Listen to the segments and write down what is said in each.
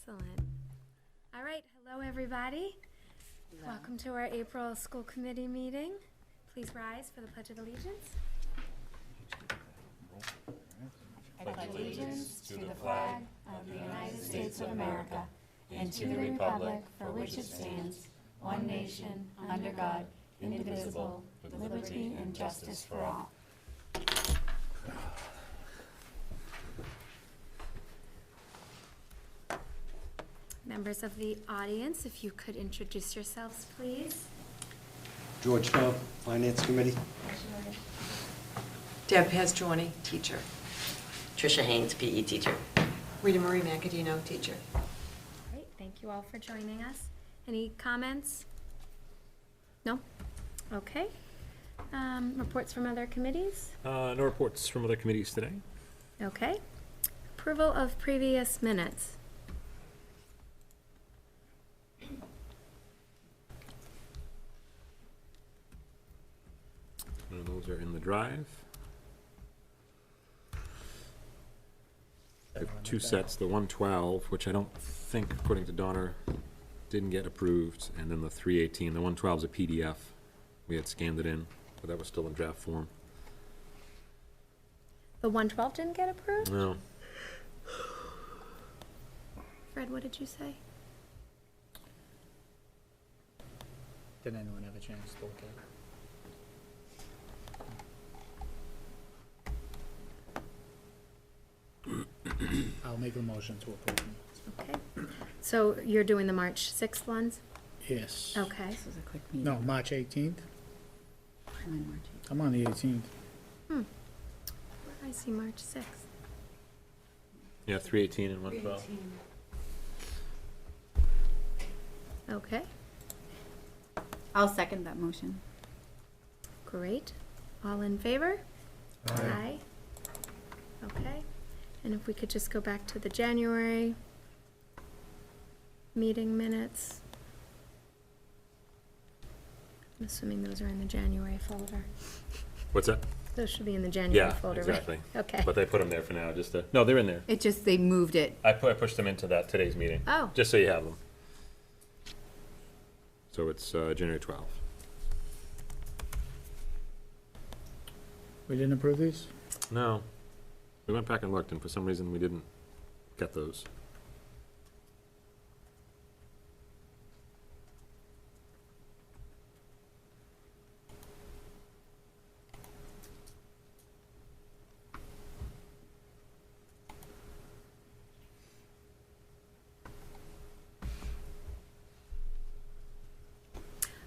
Excellent. All right, hello everybody. Hello. Welcome to our April School Committee meeting. Please rise for the Pledge of Allegiance. I pledge allegiance to the flag of the United States of America and to the republic for which it stands, one nation, under God, indivisible, with liberty and justice for all. Members of the audience, if you could introduce yourselves, please. George Staub, Finance Committee. Deb Pastorani, teacher. Tricia Haynes, PE teacher. Rita Marie Macadino, teacher. Great, thank you all for joining us. Any comments? No? Okay. Reports from other committees? No reports from other committees today. Okay. Approval of previous minutes. Those are in the drive. I have two sets, the 112, which I don't think, according to Donna, didn't get approved, and then the 318. The 112 is a PDF. We had scanned it in, but that was still in draft form. The 112 didn't get approved? No. Fred, what did you say? Did anyone have a chance to look at it? I'll make a motion to approve them. Okay. So you're doing the March 6th ones? Yes. Okay. This was a quick meeting. No, March 18th. I'm on March 18th. I'm on the 18th. I see March 6th. Yeah, 318 and 112. Okay, I'll second that motion. great. All in favor? Aye. Okay, and if we could just go back to the January meeting minutes. I'm assuming those are in the January folder. What's that? Those should be in the January Yeah, folder, right? exactly. Okay. But they put them there for now, just to, no, they're in there. It just, they moved it. I pushed them into today's meeting. Oh. Just so you have them. So it's January 12th. We didn't approve these? No. We went back and looked, and for some reason we didn't get those.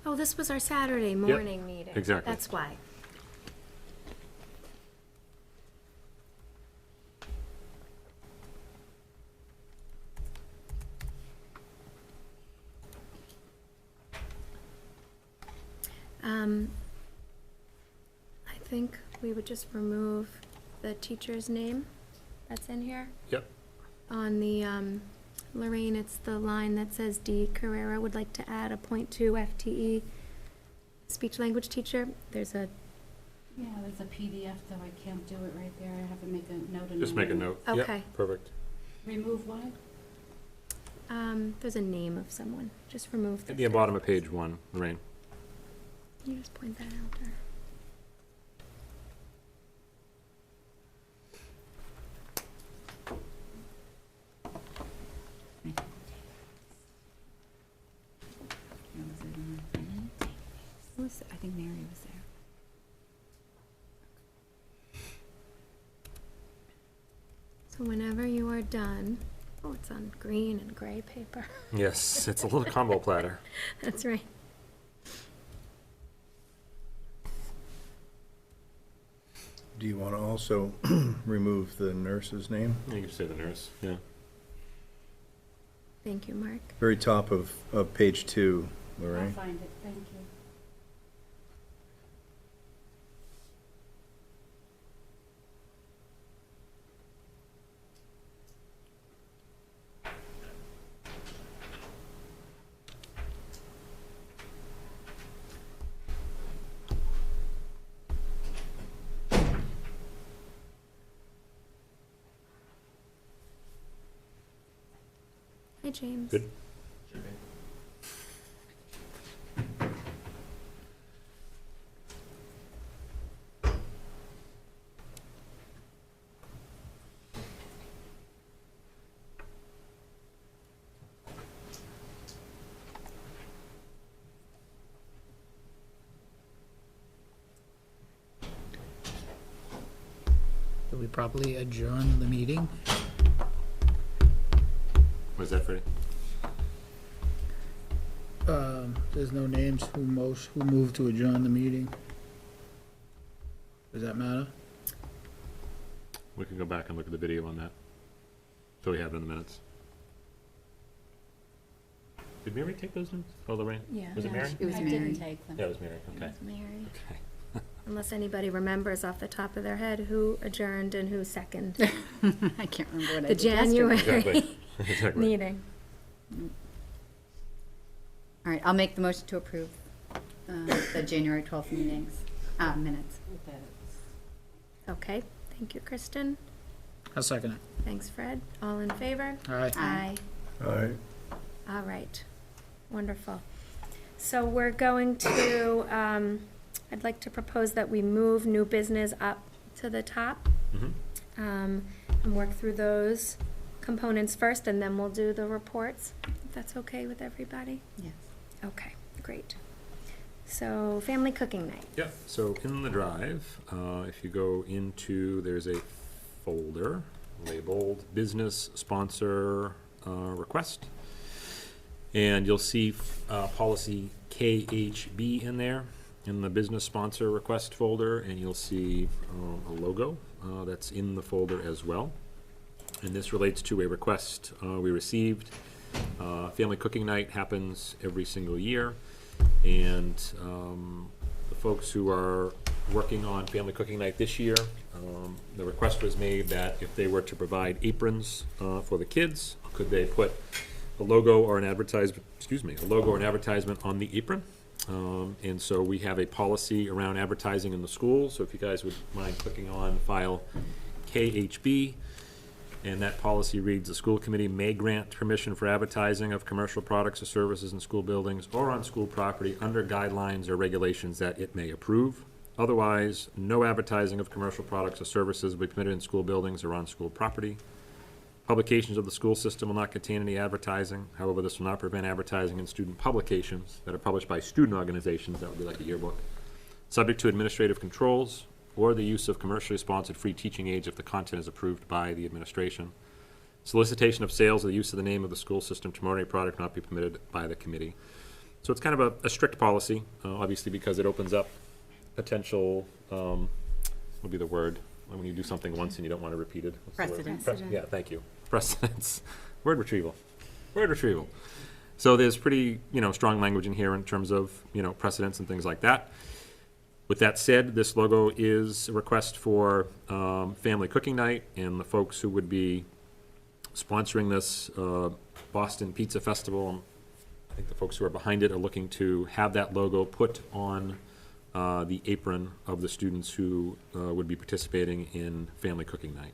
Oh, this was our Saturday morning meeting. exactly. That's why. I think we would just remove the teacher's name that's in here. Yep. On the, Lorraine, it's the line that says D. Carrera would like to add a .2 FTE speech language teacher. There's a, Yeah, there's a PDF, though I can't do it right there. I have to make a note. in Just my make a note. note. Yep, Okay. perfect. Remove what? there's a name of someone. Just remove At the. the bottom of page 1, Lorraine. You just point that out there. Who was, I think Mary was there. So whenever you are done, oh, it's on green and gray paper. Yes, it's a little combo platter. That's right. Do you want to also remove the nurse's name? You can say the nurse, yeah. Thank you, Mark. Very top of page 2, I'll Lorraine. find it, thank you. Hi, James. Good. Do we properly adjourn the meeting? Was that Freddie? There's no names. Who moved to adjourn the meeting? Does that matter? We can go back and look at the video on that. So we have it in the minutes. Did Mary take those notes? Oh, Lorraine? Yeah. Was it Mary? It was I didn't take them. Yeah, it was Mary, okay. Mary. Okay. Unless anybody remembers off the top of their head who adjourned and who seconded I can't remember what I the did yesterday. January Exactly. Exactly. meeting. All right, I'll make the motion to approve the January 12th minutes. Okay, thank you, Kristen. I'll second it. Thanks, Fred. All in favor? Aye. Aye. All right. All right, wonderful. So we're going to, I'd like to propose that we move new business up to the top, Mhm. and work through those components first, and then we'll do the reports, if that's okay with everybody? Yes. Okay, great. So, family cooking night. Yep, so in the drive, if you go into, there's a folder labeled Business Sponsor Request. And you'll see policy KHB in there, in the Business Sponsor Request folder, and you'll see a logo that's in the folder as well. And this relates to a request we received. Family Cooking Night happens every single year, and the folks who are working on Family Cooking Night this year, the request was made that if they were to provide aprons for the kids, could they put a logo or an advertisement on the apron? And so we have a policy around advertising in the school, so if you guys would mind clicking on file KHB. And that policy reads, the school committee may grant permission for advertising of commercial products or services in school buildings or on school property under guidelines or regulations that it may approve. Otherwise, no advertising of commercial products or services will be permitted in school buildings or on school property. Publications of the school system will not contain any advertising. However, this will not prevent advertising in student publications that are published by student organizations, that would be like a yearbook, subject to administrative controls, or the use of commercially sponsored free teaching aids if the content is approved by the administration. Solicitation of sales or the use of the name of the school system to promote any product not be permitted by the committee. So it's kind of a strict policy, obviously, because it opens up potential, what would be the word, when you do something once and you don't want to repeat it? What's the word? Precedent. Yeah, thank you. Precedence. Word retrieval. Word retrieval. So there's pretty, strong language in here in terms of, precedents and things like that. With that said, this logo is a request for Family Cooking Night, and the folks who would be sponsoring this Boston Pizza Festival, I think the folks who are behind it are looking to have that logo put on the apron of the students who would be participating in Family Cooking Night.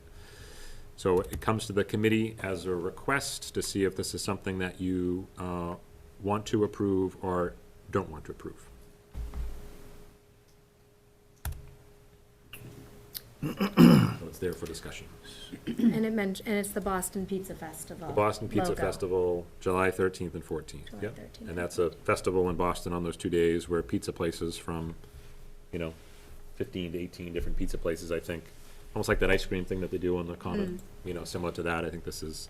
So it comes to the committee as a request to see if this is something that you want to approve or don't want to approve. So it's there for discussion. And and it's the Boston Pizza Festival. The Boston Pizza logo. Festival, July 13th and 14th. July Yep. 13th. And that's a festival in Boston on those 2 days where pizza places from, 15 to 18 different pizza places, I think. Almost like that ice cream thing that they do on the common, similar to that. I think this is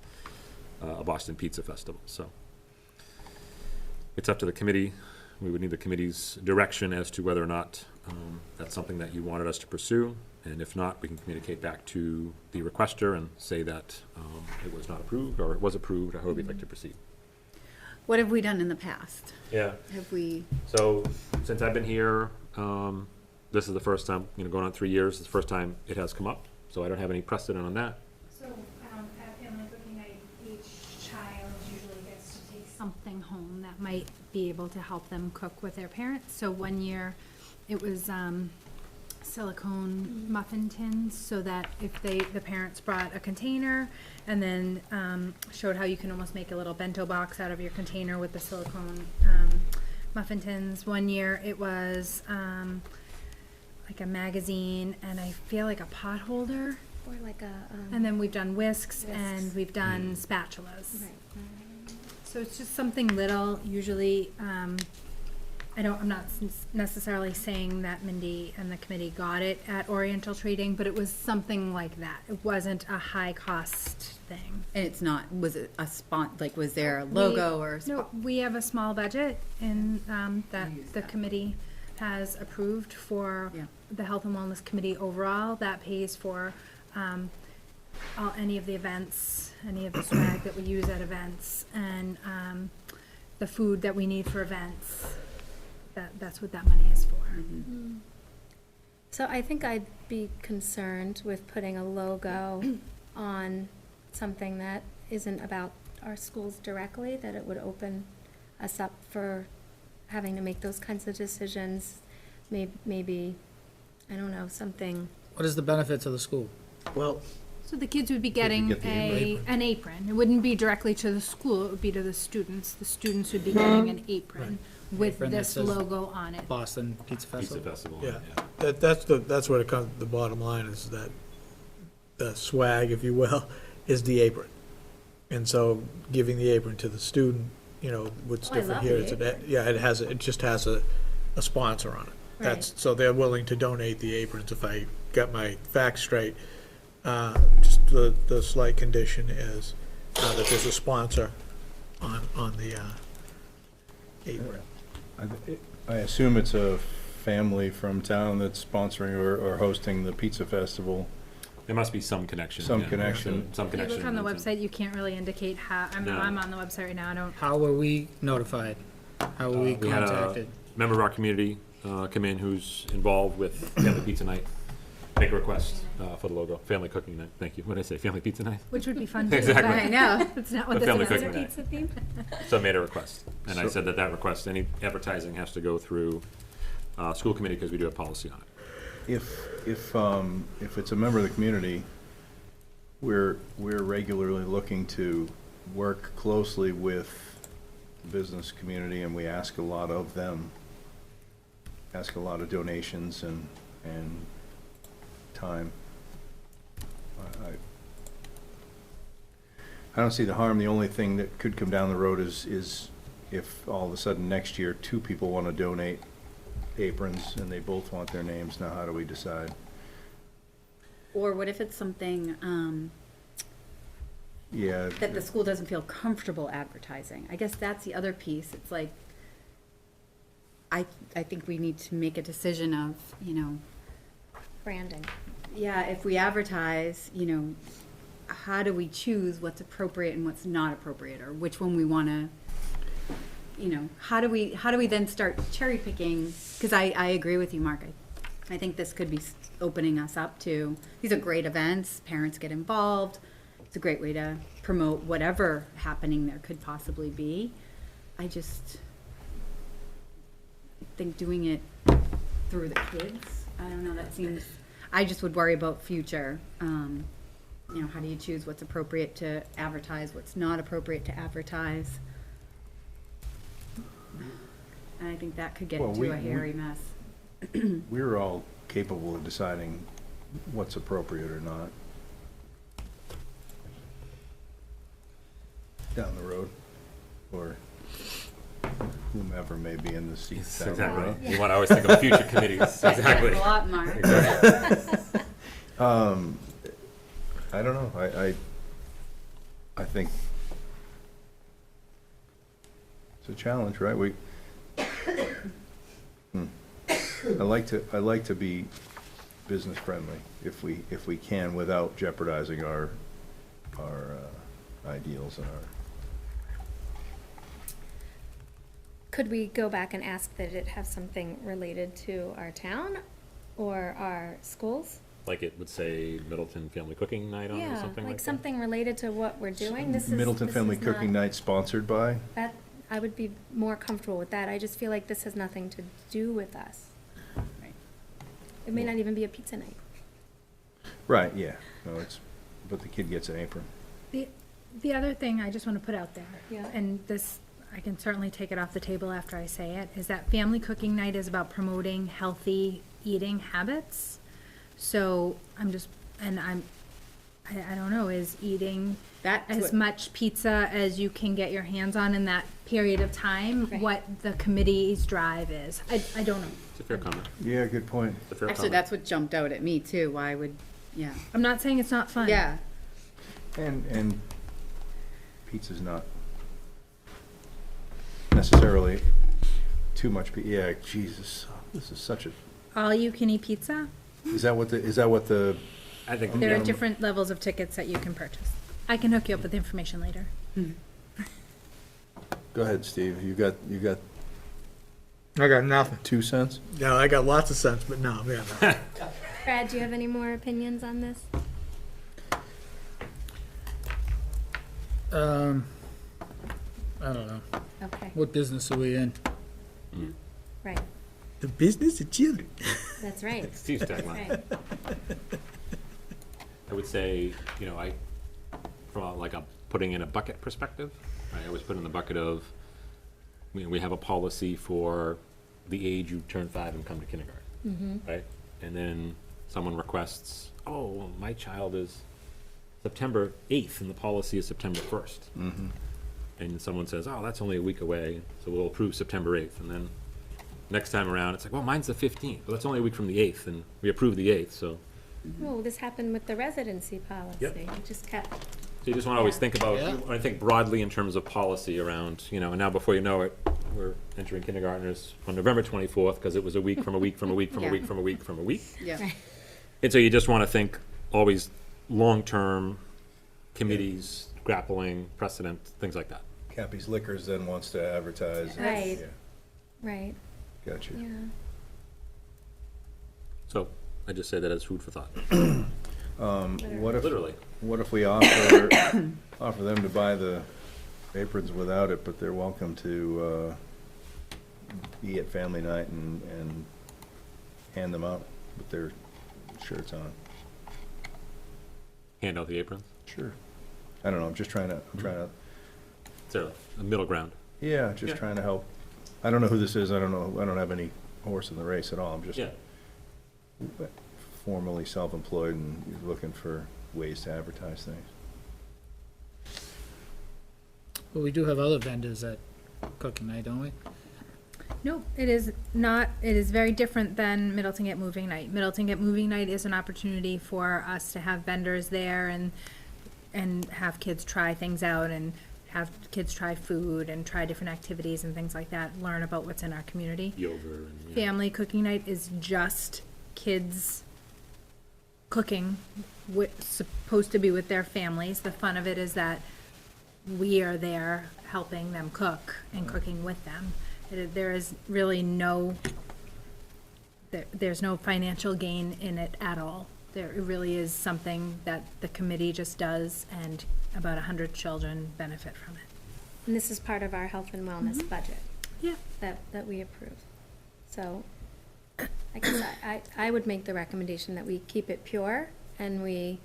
a Boston Pizza Festival, so. It's up to the committee. We would need the committee's direction as to whether or not that's something that you wanted us to pursue. And if not, we can communicate back to the requester and say that it was not approved, or it was approved, or however you'd like to proceed. What have we done in the past? Yeah. Have we, So, since I've been here, this is the first time, going on 3 years, it's the first time it has come up. So I don't have any precedent on that. So, at Family Cooking Night, each child usually gets to take something home that might be able to help them cook with their parents. So one year, it was, silicone muffin tins, so that if the parents brought a container and then showed how you can almost make a little bento box out of your container with the silicone muffin tins. One year it was like a magazine and I feel like a pot holder. Or like a, And then we've done whisks Whisks. and we've done spatulas. right. So it's just something little, usually, I'm not necessarily saying that Mindy and the committee got it at Oriental Trading, but it was something like that. It wasn't a high cost thing. And it's not, was it a was there a logo or a No, we have a small budget and, that the committee has approved for Yeah. the Health and Wellness Committee overall. That pays for, any of the events, any of the swag that we use at events, and the food that we need for events. That's what that money is for. So I think I'd be concerned with putting a logo on something that isn't about our schools directly, that it would open us up for having to make those kinds of decisions. Maybe, I don't know, something. What is the benefit to the school? Well, So the kids would be getting get the apron. an apron. It wouldn't be directly to the school, it would be to the students. The students would be getting an apron with Apron that this says logo on it. Boston Pizza Pizza Festival. Festival. Yeah, that's what it comes, the bottom line is that the swag, if you will, is the apron. And so giving the apron to the student, what's Oh, I different love here the is that, yeah, it just has a sponsor on it. That's, so they're willing to donate the aprons, if I got my facts straight. Just the slight condition is that there's a sponsor on the apron. I assume it's a family from town that's sponsoring or hosting the pizza festival. There must be some connection. Some yeah. connection. Some If you connection. look on the with website, you can't really indicate how, No. I'm on the website right now, I don't. How were we notified? How were we We had a contacted? member of our community come in who's involved with Family Pizza Night, make a request for the logo, Family Cooking Night. Thank you. What did I say? Family Pizza Night? Which would be fun too, Exactly. but I know. it's not The what this family is. cooking night. Pizza theme? So I made a request, and I So- said that request, any advertising has to go through school committee because we do have policy on it. If it's a member of the community, we're regularly looking to work closely with the business community, and we ask a lot of them, ask a lot of donations and time. I don't see the harm. The only thing that could come down the road is if all of a sudden next year, 2 people want to donate aprons and they both want their names. Now, how do we decide? Or what if it's something Yeah. that the school doesn't feel comfortable advertising? I guess that's the other piece. It's like, I think we need to make a decision of, Branding. yeah, if we advertise, how do we choose what's appropriate and what's not appropriate, or which one we want to, how do we then start cherry picking? Because I agree with you, Mark. I think this could be opening us up to, these are great events, parents get involved. It's a great way to promote whatever happening there could possibly be. I just think doing it through the kids, I don't know, that seems, I just would worry about future. How do you choose what's appropriate to advertise, what's not appropriate to advertise? And I think that could get Well, to a hairy mess. We're all capable of deciding what's appropriate or not down the road, or whomever may be in the seat. Yes, down the exactly. road. You want to always think of future committees. Exactly. Thanks a lot, Mark. Exactly. I don't know. I think it's a challenge, right? I like to be business friendly if we can, without jeopardizing our ideals and our. Could we go back and ask that it have something related to our town or our schools? Like it would say Middleton Family Cooking Night on it or Yeah, something like that? something related to what we're doing. Middleton Family Cooking Night sponsored by? That, I would be more comfortable with that. I just feel like this has nothing to do with us. It may not even be a pizza night. Right, yeah, no, but the kid gets an apron. The other thing I just want to put out there, Yeah. and this, I can certainly take it off the table after I say it, is that family cooking night is about promoting healthy eating habits. So I don't know, is eating as much pizza as you can get your hands on in that period of time, Right. what the committee's drive is. I don't know. It's a fair comment. Yeah, good point. It's a fair Actually, comment. that's what jumped out at me too, why would, yeah. I'm not saying it's not fun. Yeah, And pizza's not necessarily too much, yeah, Jesus, this is such a, All you can eat pizza? is that what the, I think, There are Yeah. different levels of tickets that you can purchase. I can hook you up with the information later. go ahead, Steve, you got I got nothing. 2 cents? No, I got lots of sense, but no, yeah, no. Brad, do you have any more opinions on this? I don't know. Okay, What business are we in? right, The business of children. that's right, Steve's that's tagline. right. I would say, from like a putting in a bucket perspective, I always put in the bucket of, we have a policy for the age you turn 5 and come to kindergarten, right? And then someone requests, oh, well, my child is September 8th and the policy is September 1st. And someone says, oh, that's only a week away, so we'll approve September 8th. And then next time around, it's like, well, mine's the 15th, but that's only a week from the 8th, and we approve the 8th, so. Well, this happened with the residency policy. Yep. It just kept, So you just want to always think about, Yeah. I think broadly in terms of policy around, and now before you know it, we're entering kindergartners on November 24th, because it was a week from a week from a week from a Yeah. week from a week from a week. yeah. right, And so you just want to think always long-term committees, grappling, precedent, things like that. Cappy's Liquors then wants to advertise. Right. Yeah, right, gotcha. yeah. So I just say that as food for thought, What if, literally. what if we offer them to buy the aprons without it, but they're welcome to be at family night and hand them out with their shirts on? Hand out the aprons. Sure. I don't know, I'm trying to, Is there a middle ground? yeah, just Yeah. trying to help. I don't know who this is, I don't have any horse in the race at all, I'm just Yeah. formally self-employed and looking for ways to advertise things. Well, we do have other vendors at cooking night, don't we? Nope, it is not, it is very different than Middleton Get Moving Night. Middleton Get Moving Night is an opportunity for us to have vendors there and have kids try things out and have kids try food and try different activities and things like that, learn about what's in our community. Yoga and. yeah. Family cooking night is just kids cooking, supposed to be with their families. The fun of it is that we are there helping them cook and cooking with them. There is really there's no financial gain in it at all. It really is something that the committee just does, and about 100 children benefit from it. And this is part of our health and wellness budget. Yeah. That we approve. So, I guess I would make the recommendation that we keep it pure, and we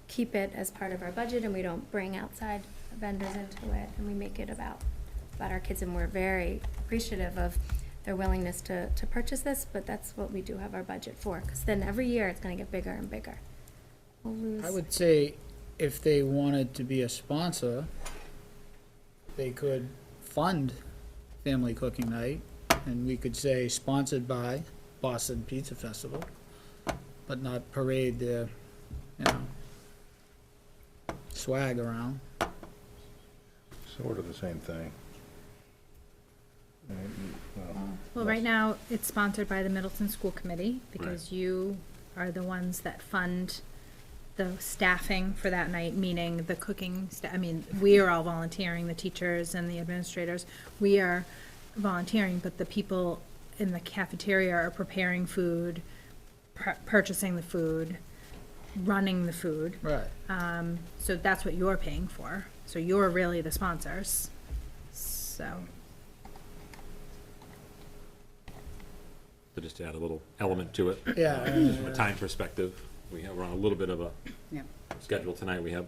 keep it as part of our budget, and we don't bring outside vendors into it, and we make it about our kids, and we're very appreciative of their willingness to purchase this, but that's what we do have our budget for, because then every year it's gonna get bigger and bigger. We'll lose. I would say if they wanted to be a sponsor, they could fund family cooking night, and we could say sponsored by Boston Pizza Festival, but not parade their, swag around. Sort of the same thing. Well, right now, it's sponsored by the Middleton School Committee, because you are the ones that fund the staffing for that night, meaning the cooking, we are all volunteering, the teachers and the administrators. We are volunteering, but the people in the cafeteria are preparing food, purchasing the food, running the food. Right. So that's what you're paying for. So you're really the sponsors. So. So just to add a little element to it. Yeah. From a time perspective, we're on a little bit of a Yep. schedule tonight. We have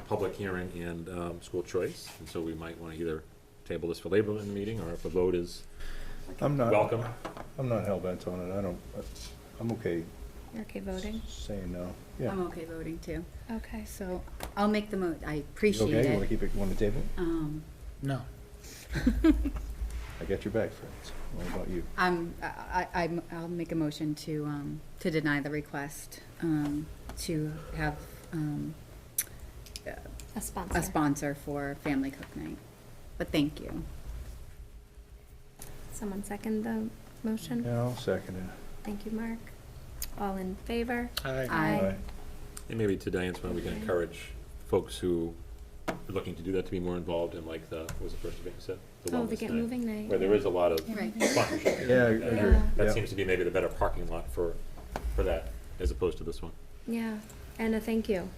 public hearing and school choice, and so we might want to either table this for later in the meeting, or if a vote is I'm not, welcome. I'm not hell-bent on it. I'm okay You're okay voting? saying no. Yeah. I'm okay voting too. Okay. So I'll make the I You appreciate okay? You want to it. keep it on the table? No. I got your back, friends. What about you? I'll make a motion to deny the request, to have, A sponsor. a sponsor for family cook night. But thank you. Someone second the motion? Yeah, I'll second it. Thank you, Mark. All in favor? Aye. Aye. And maybe to Diane's point, we can encourage folks who are looking to do that to be more involved in, like, what was the first thing you said? The Oh, the wellness Get night, Moving Night. where there is a lot of Right. sponsorship. Yeah, I That- agree. That Yeah. seems to be maybe the better parking lot for that, as opposed to this one. Yeah, and a thank you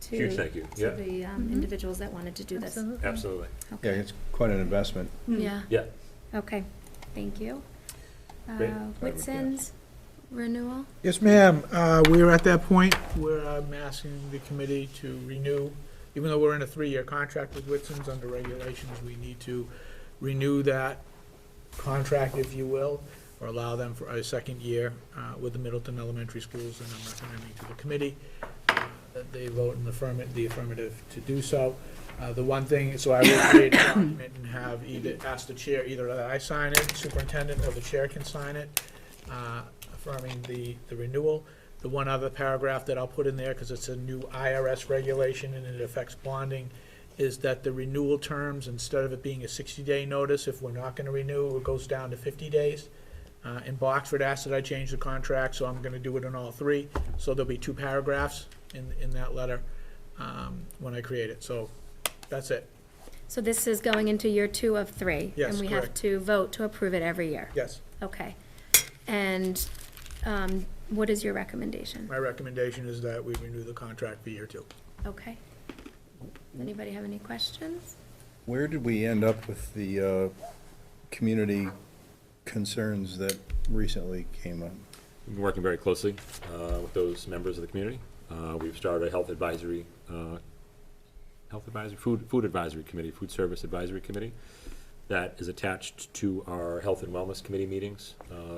to. Huge thank you. To Yeah. the individuals that wanted to do this. Absolutely. Absolutely. Yeah, Okay. it's quite an investment. Yeah, Yeah. okay, thank you. Great. Whitson's renewal? Yes, ma'am. We're at that point where I'm asking the committee to renew, even though we're in a 3-year contract with Whitson's, under regulations, we need to renew that contract, if you will, or allow them for a second year with the Middleton Elementary Schools, and I'm recommending to the committee that they vote in the affirmative to do so. The one thing, so I will create a document and have ask the chair, either that I sign it, superintendent, or the chair can sign it, affirming the renewal. The one other paragraph that I'll put in there, because it's a new IRS regulation and it affects bonding, is that the renewal terms, instead of it being a 60-day notice, if we're not gonna renew, it goes down to 50 days. And Boxford asked that I change the contract, so I'm gonna do it in all 3. So there'll be 2 paragraphs in that letter when I create it. So that's it. So this is going into year 2 of 3? Yes, And we have correct. to vote to approve it every year? Yes, Okay. And what is your recommendation? my recommendation is that we renew the contract for year 2. Okay. Anybody have any questions? Where did we end up with the community concerns that recently came up? We've been working very closely with those members of the community. We've started a food advisory committee, food service advisory committee, that is attached to our health and wellness committee meetings.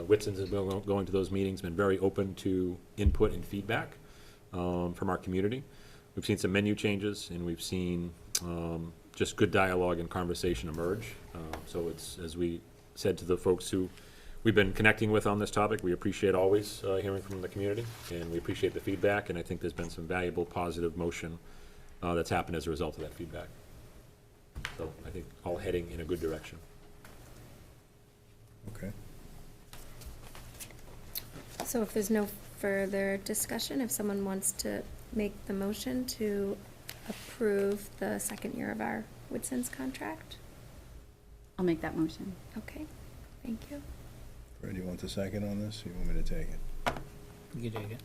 Whitson's has been going to those meetings, been very open to input and feedback from our community. We've seen some menu changes, and we've seen just good dialogue and conversation emerge. So it's, as we said to the folks who we've been connecting with on this topic, we appreciate always hearing from the community, and we appreciate the feedback, and I think there's been some valuable, positive motion that's happened as a result of that feedback. So I think all heading in a good direction. Okay. So if there's no further discussion, if someone wants to make the motion to approve the second year of our Whitson's contract? I'll make that motion. Okay, thank you. Fred, you want the second on this, or you want me to take it? You can take it.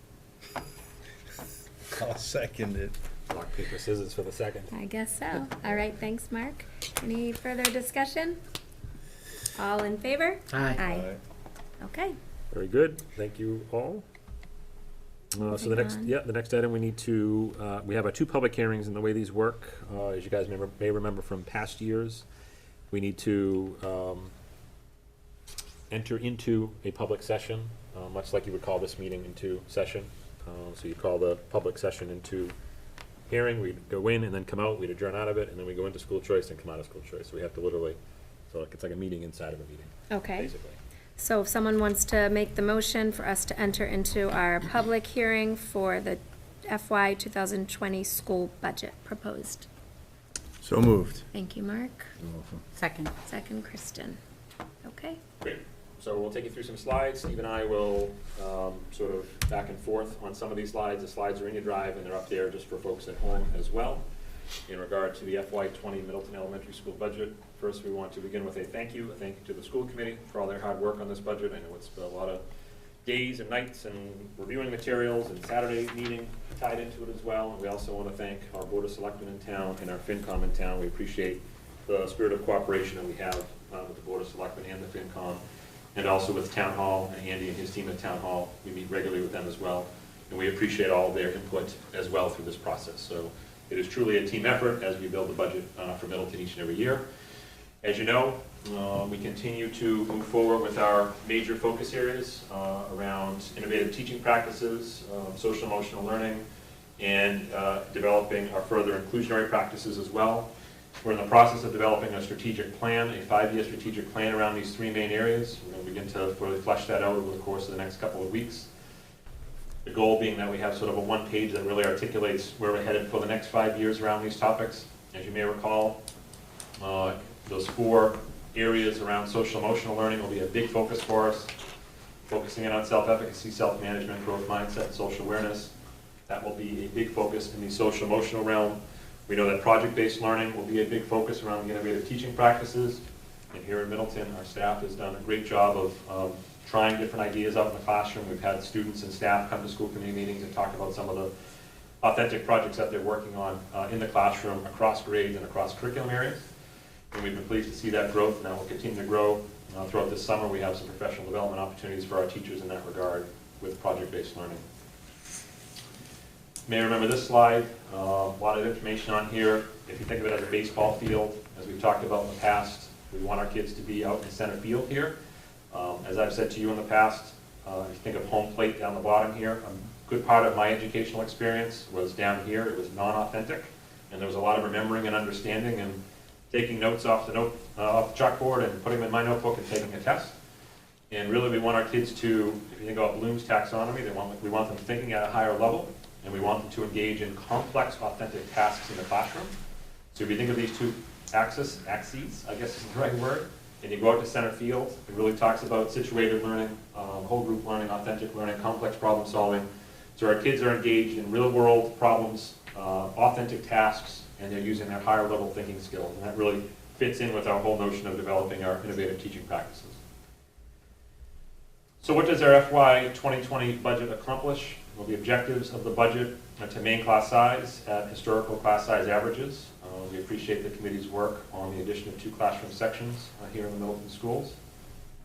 I'll second it. Rock, paper, scissors for the second. I guess so. All right, thanks, Mark. Any further discussion? All in favor? Aye. Aye. Okay. Very good, thank you all. So the next, Moving on. the next item, we need to, we have our 2 public hearings, and the way these work, as you guys may remember from past years, we need to enter into a public session, much like you would call this meeting into session. So you call the public session into hearing, we'd go in and then come out, we'd adjourn out of it, and then we go into school choice and come out of school choice. So we have to literally, so it's like a meeting inside of a meeting, Okay. basically. So if someone wants to make the motion for us to enter into our public hearing for the FY 2020 school budget proposed. So moved. Thank you, Mark. Second. Second, Kristen. Okay. Great. So we'll take you through some slides. Steve and I will sort of back and forth on some of these slides. The slides are in your drive, and they're up there just for folks at home as well. In regard to the FY 20 Middleton Elementary School budget, first we want to begin with a thank you to the school committee for all their hard work on this budget. I know it's been a lot of days and nights and reviewing materials, and Saturday meeting tied into it as well. And we also want to thank our Board of Selectmen in town and our FinCom in town. We appreciate the spirit of cooperation that we have with the Board of Selectmen and the FinCom and also with Town Hall, and Andy and his team at Town Hall. We meet regularly with them as well, and we appreciate all of their input as well through this process. So it is truly a team effort as we build the budget for Middleton each and every year. As you know, we continue to move forward with our major focus areas around innovative teaching practices, social emotional learning, and developing our further inclusionary practices as well. We're in the process of developing a strategic plan, a 5-year strategic plan around these 3 main areas. We're going to begin to really flesh that out over the course of the next couple of weeks. The goal being that we have sort of a 1-page that really articulates where we're headed for the next 5 years around these topics. As you may recall, those 4 areas around social emotional learning will be a big focus for us, focusing in on self-efficacy, self-management, growth mindset, and social awareness. That will be a big focus in the social emotional realm. We know that project-based learning will be a big focus around the innovative teaching practices. And here in Middleton, our staff has done a great job of trying different ideas out in the classroom. We've had students and staff come to school committee meetings and talk about some of the authentic projects that they're working on in the classroom across grades and across curriculum areas. And we've been pleased to see that growth, and that will continue to grow. Throughout this summer, we have some professional development opportunities for our teachers in that regard with project-based learning. You may remember this slide, a lot of information on here. If you think of it as a baseball field, as we've talked about in the past, we want our kids to be out in center field here. As I've said to you in the past, if you think of home plate down the bottom here, a good part of my educational experience was down here. It was non-authentic, and there was a lot of remembering and understanding and taking notes off the chalkboard and putting them in my notebook and taking a test. And really we want our kids to, if you think about Bloom's taxonomy, we want them thinking at a higher level, and we want them to engage in complex, authentic tasks in the classroom. So if you think of these 2 axes, I guess is the right word, and you go out to center field, it really talks about situated learning, whole group learning, authentic learning, complex problem solving. So our kids are engaged in real world problems, authentic tasks, and they're using that higher level thinking skills. And that really fits in with our whole notion of developing our innovative teaching practices. So what does our FY 2020 budget accomplish? Well, the objectives of the budget are to maintain class size at historical class size averages. We appreciate the committee's work on the addition of 2 classroom sections here in the Middleton schools.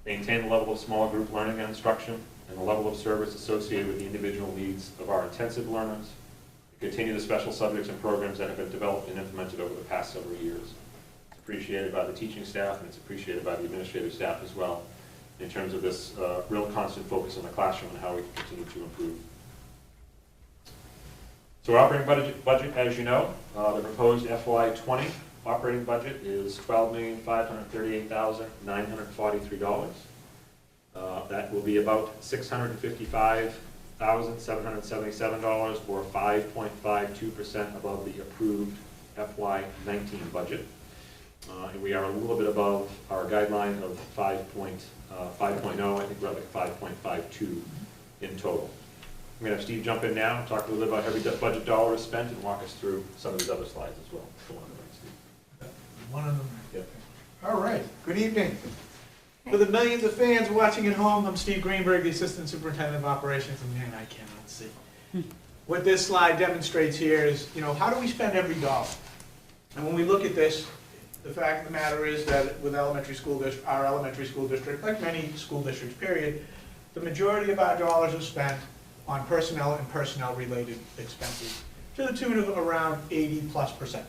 Maintain the level of small group learning and instruction and the level of service associated with the individual needs of our intensive learners. Continue the special subjects and programs that have been developed and implemented over the past several years. It's appreciated by the teaching staff, and it's appreciated by the administrative staff as well, in terms of this real constant focus on the classroom and how we can continue to improve. So our operating budget, as you know, the proposed FY 20 operating budget is $12,538,943. That will be about $655,777, or 5.52% above the approved FY 19 budget. And we are a little bit above our guideline of 5.0. I think we're at like 5.52 in total. I'm going to have Steve jump in now and talk a little bit about how every budget dollar is spent and walk us through some of these other slides as well. Go on, Steve. One of them. Yep. All right, good evening. For the millions of fans watching at home, I'm Steve Greenberg, the Assistant Superintendent of Operations, and man, I cannot see. What this slide demonstrates here is, how do we spend every dollar? And when we look at this, the fact of the matter is that with our elementary school district, like many school districts, period, the majority of our dollars are spent on personnel and personnel-related expenses to the tune of around 80+%.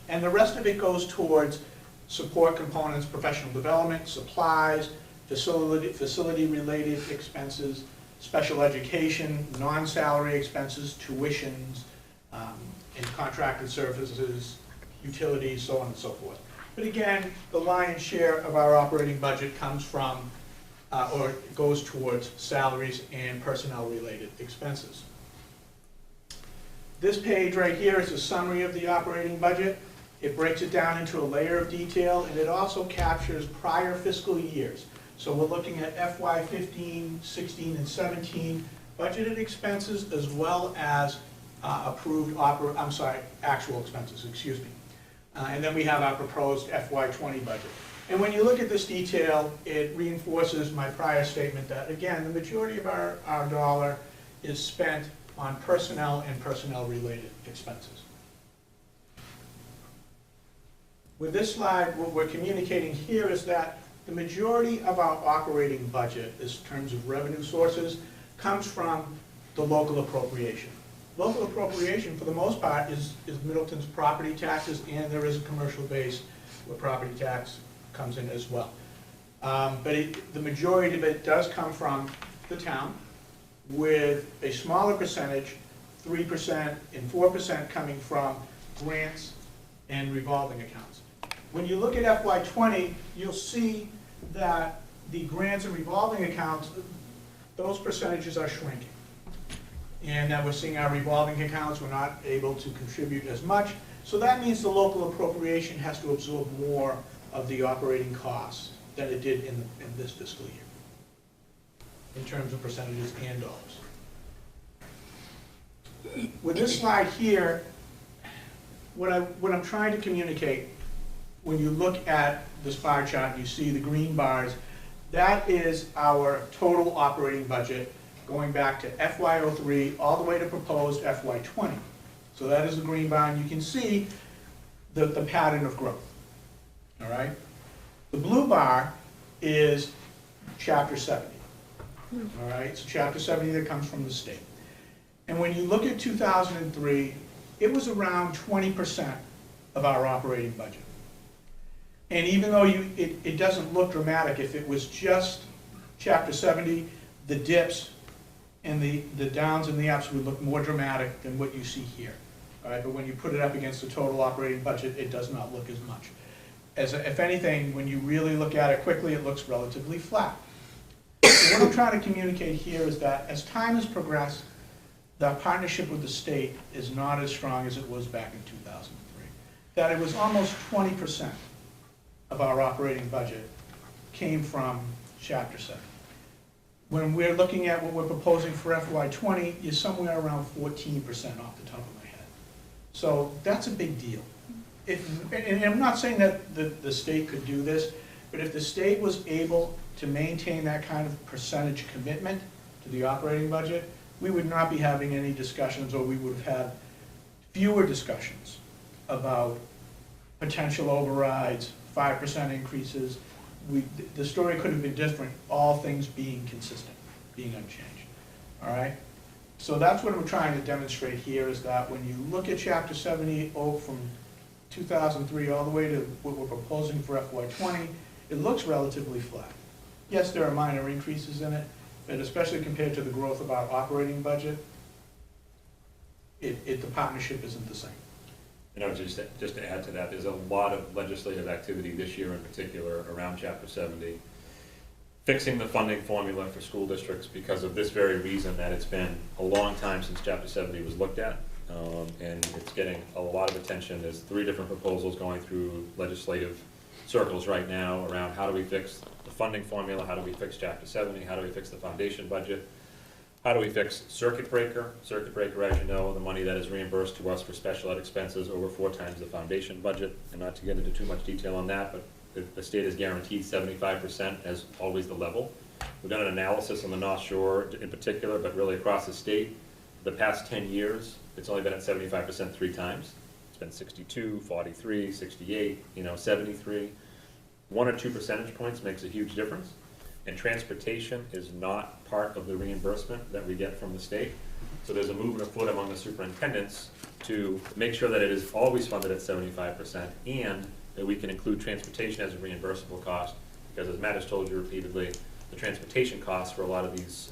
And the rest of it goes towards support components, professional development, supplies, facility-related expenses, special education, non-salary expenses, tuitions, and contracted services, utilities, so on and so forth. But again, the lion's share of our operating budget comes from, or goes towards salaries and personnel-related expenses. This page right here is a summary of the operating budget. It breaks it down into a layer of detail, and it also captures prior fiscal years. So we're looking at FY 15, 16, and 17 budgeted expenses, as well as actual expenses, excuse me. And then we have our proposed FY 20 budget. And when you look at this detail, it reinforces my prior statement that, again, the majority of our dollar is spent on personnel and personnel-related expenses. With this slide, what we're communicating here is that the majority of our operating budget, in terms of revenue sources, comes from the local appropriation. Local appropriation, for the most part, is Middleton's property taxes, and there is a commercial base where property tax comes in as well. But the majority of it does come from the town, with a smaller percentage, 3% and 4% coming from grants and revolving accounts. When you look at FY20, you'll see that the grants and revolving accounts, those percentages are shrinking. And that we're seeing our revolving accounts, we're not able to contribute as much. So that means the local appropriation has to absorb more of the operating costs than it did in this fiscal year, in terms of percentages and dollars. With this slide here, what I'm trying to communicate, when you look at this bar chart, you see the green bars, that is our total operating budget going back to FY03 all the way to proposed FY20. So that is the green bar, and you can see the pattern of growth. All right? The blue bar is Chapter 70. All right? So Chapter 70 that comes from the state. And when you look at 2003, it was around 20% of our operating budget. And even though it doesn't look dramatic, if it was just Chapter 70, the dips and the downs and the ups would look more dramatic than what you see here. All right, but when you put it up against the total operating budget, it does not look as much. If anything, when you really look at it quickly, it looks relatively flat. So what I'm trying to communicate here is that as time has progressed, the partnership with the state is not as strong as it was back in 2003. That it was almost 20% of our operating budget came from Chapter 7. When we're looking at what we're proposing for FY20, you're somewhere around 14% off the top of my head. So that's a big deal. And I'm not saying that the state could do this, but if the state was able to maintain that kind of percentage commitment to the operating budget, we would not be having any discussions, or we would have had fewer discussions about potential overrides, 5% increases. The story could have been different, all things being consistent, being unchanged. All right? So that's what we're trying to demonstrate here, is that when you look at Chapter 70 from 2003 all the way to what we're proposing for FY20, it looks relatively flat. Yes, there are minor increases in it, but especially compared to the growth of our operating budget, the partnership isn't the same. You know, just to add to that, there's a lot of legislative activity this year in particular around Chapter 70, fixing the funding formula for school districts because of this very reason, that it's been a long time since Chapter 70 was looked at, and it's getting a lot of attention. There's 3 different proposals going through legislative circles right now around how do we fix the funding formula, how do we fix Chapter 70, how do we fix the foundation budget, how do we fix circuit breaker? Circuit breaker, as you know, the money that is reimbursed to us for special ed expenses over 4 times the foundation budget. And not to get into too much detail on that, but the state has guaranteed 75% as always the level. We've done an analysis on the North Shore in particular, but really across the state. The past 10 years, it's only been at 75% 3 times. It's been 62, 43, 68, 73. 1 or 2 percentage points makes a huge difference. And transportation is not part of the reimbursement that we get from the state. So there's a movement afoot among the superintendents to make sure that it is always funded at 75% and that we can include transportation as a reimbursable cost, because as Matt has told you repeatedly, the transportation costs for a lot of these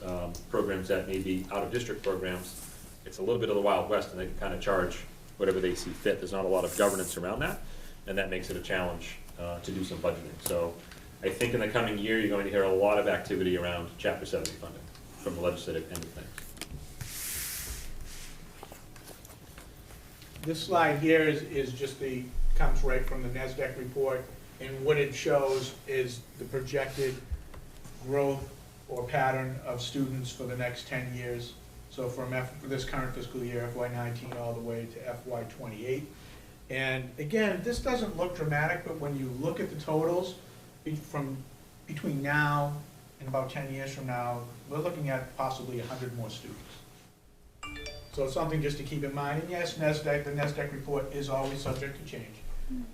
programs that may be out-of-district programs, it's a little bit of the Wild West, and they can kind of charge whatever they see fit. There's not a lot of governance around that, and that makes it a challenge to do some budgeting. So I think in the coming year, you're going to hear a lot of activity around Chapter 70 funding from the legislative end of things. This slide here is just comes right from the NASDAQ report, and what it shows is the projected growth or pattern of students for the next 10 years. So from this current fiscal year, FY19, all the way to FY28. And again, this doesn't look dramatic, but when you look at the totals, from between now and about 10 years from now, we're looking at possibly 100 more students. So it's something just to keep in mind. And yes, the NASDAQ report is always subject to change.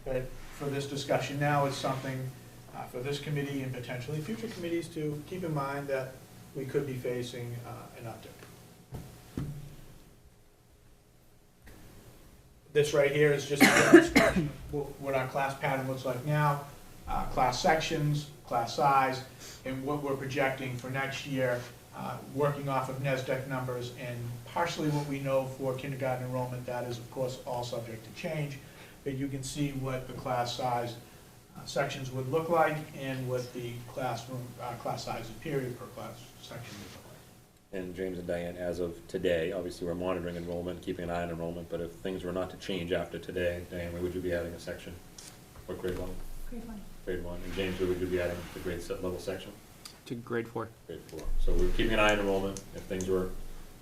But for this discussion now, it's something for this committee and potentially future committees to keep in mind that we could be facing an uptick. This right here is just a demonstration of what our class pattern looks like now, class sections, class size, and what we're projecting for next year, working off of NESDEC numbers, and partially what we know for kindergarten enrollment. That is, of course, all subject to change, but you can see what the class size sections would look like and what the classroom, class size and period per class section would look like. And James and Diane, as of today, obviously we're monitoring enrollment, keeping an eye on enrollment, but if things were not to change after today, Diane, where would you be adding a section? What grade level? Grade 1. Grade 1. And James, where would you be adding the grade level section? To grade 4. Grade 4. So we're keeping an eye on enrollment. If things were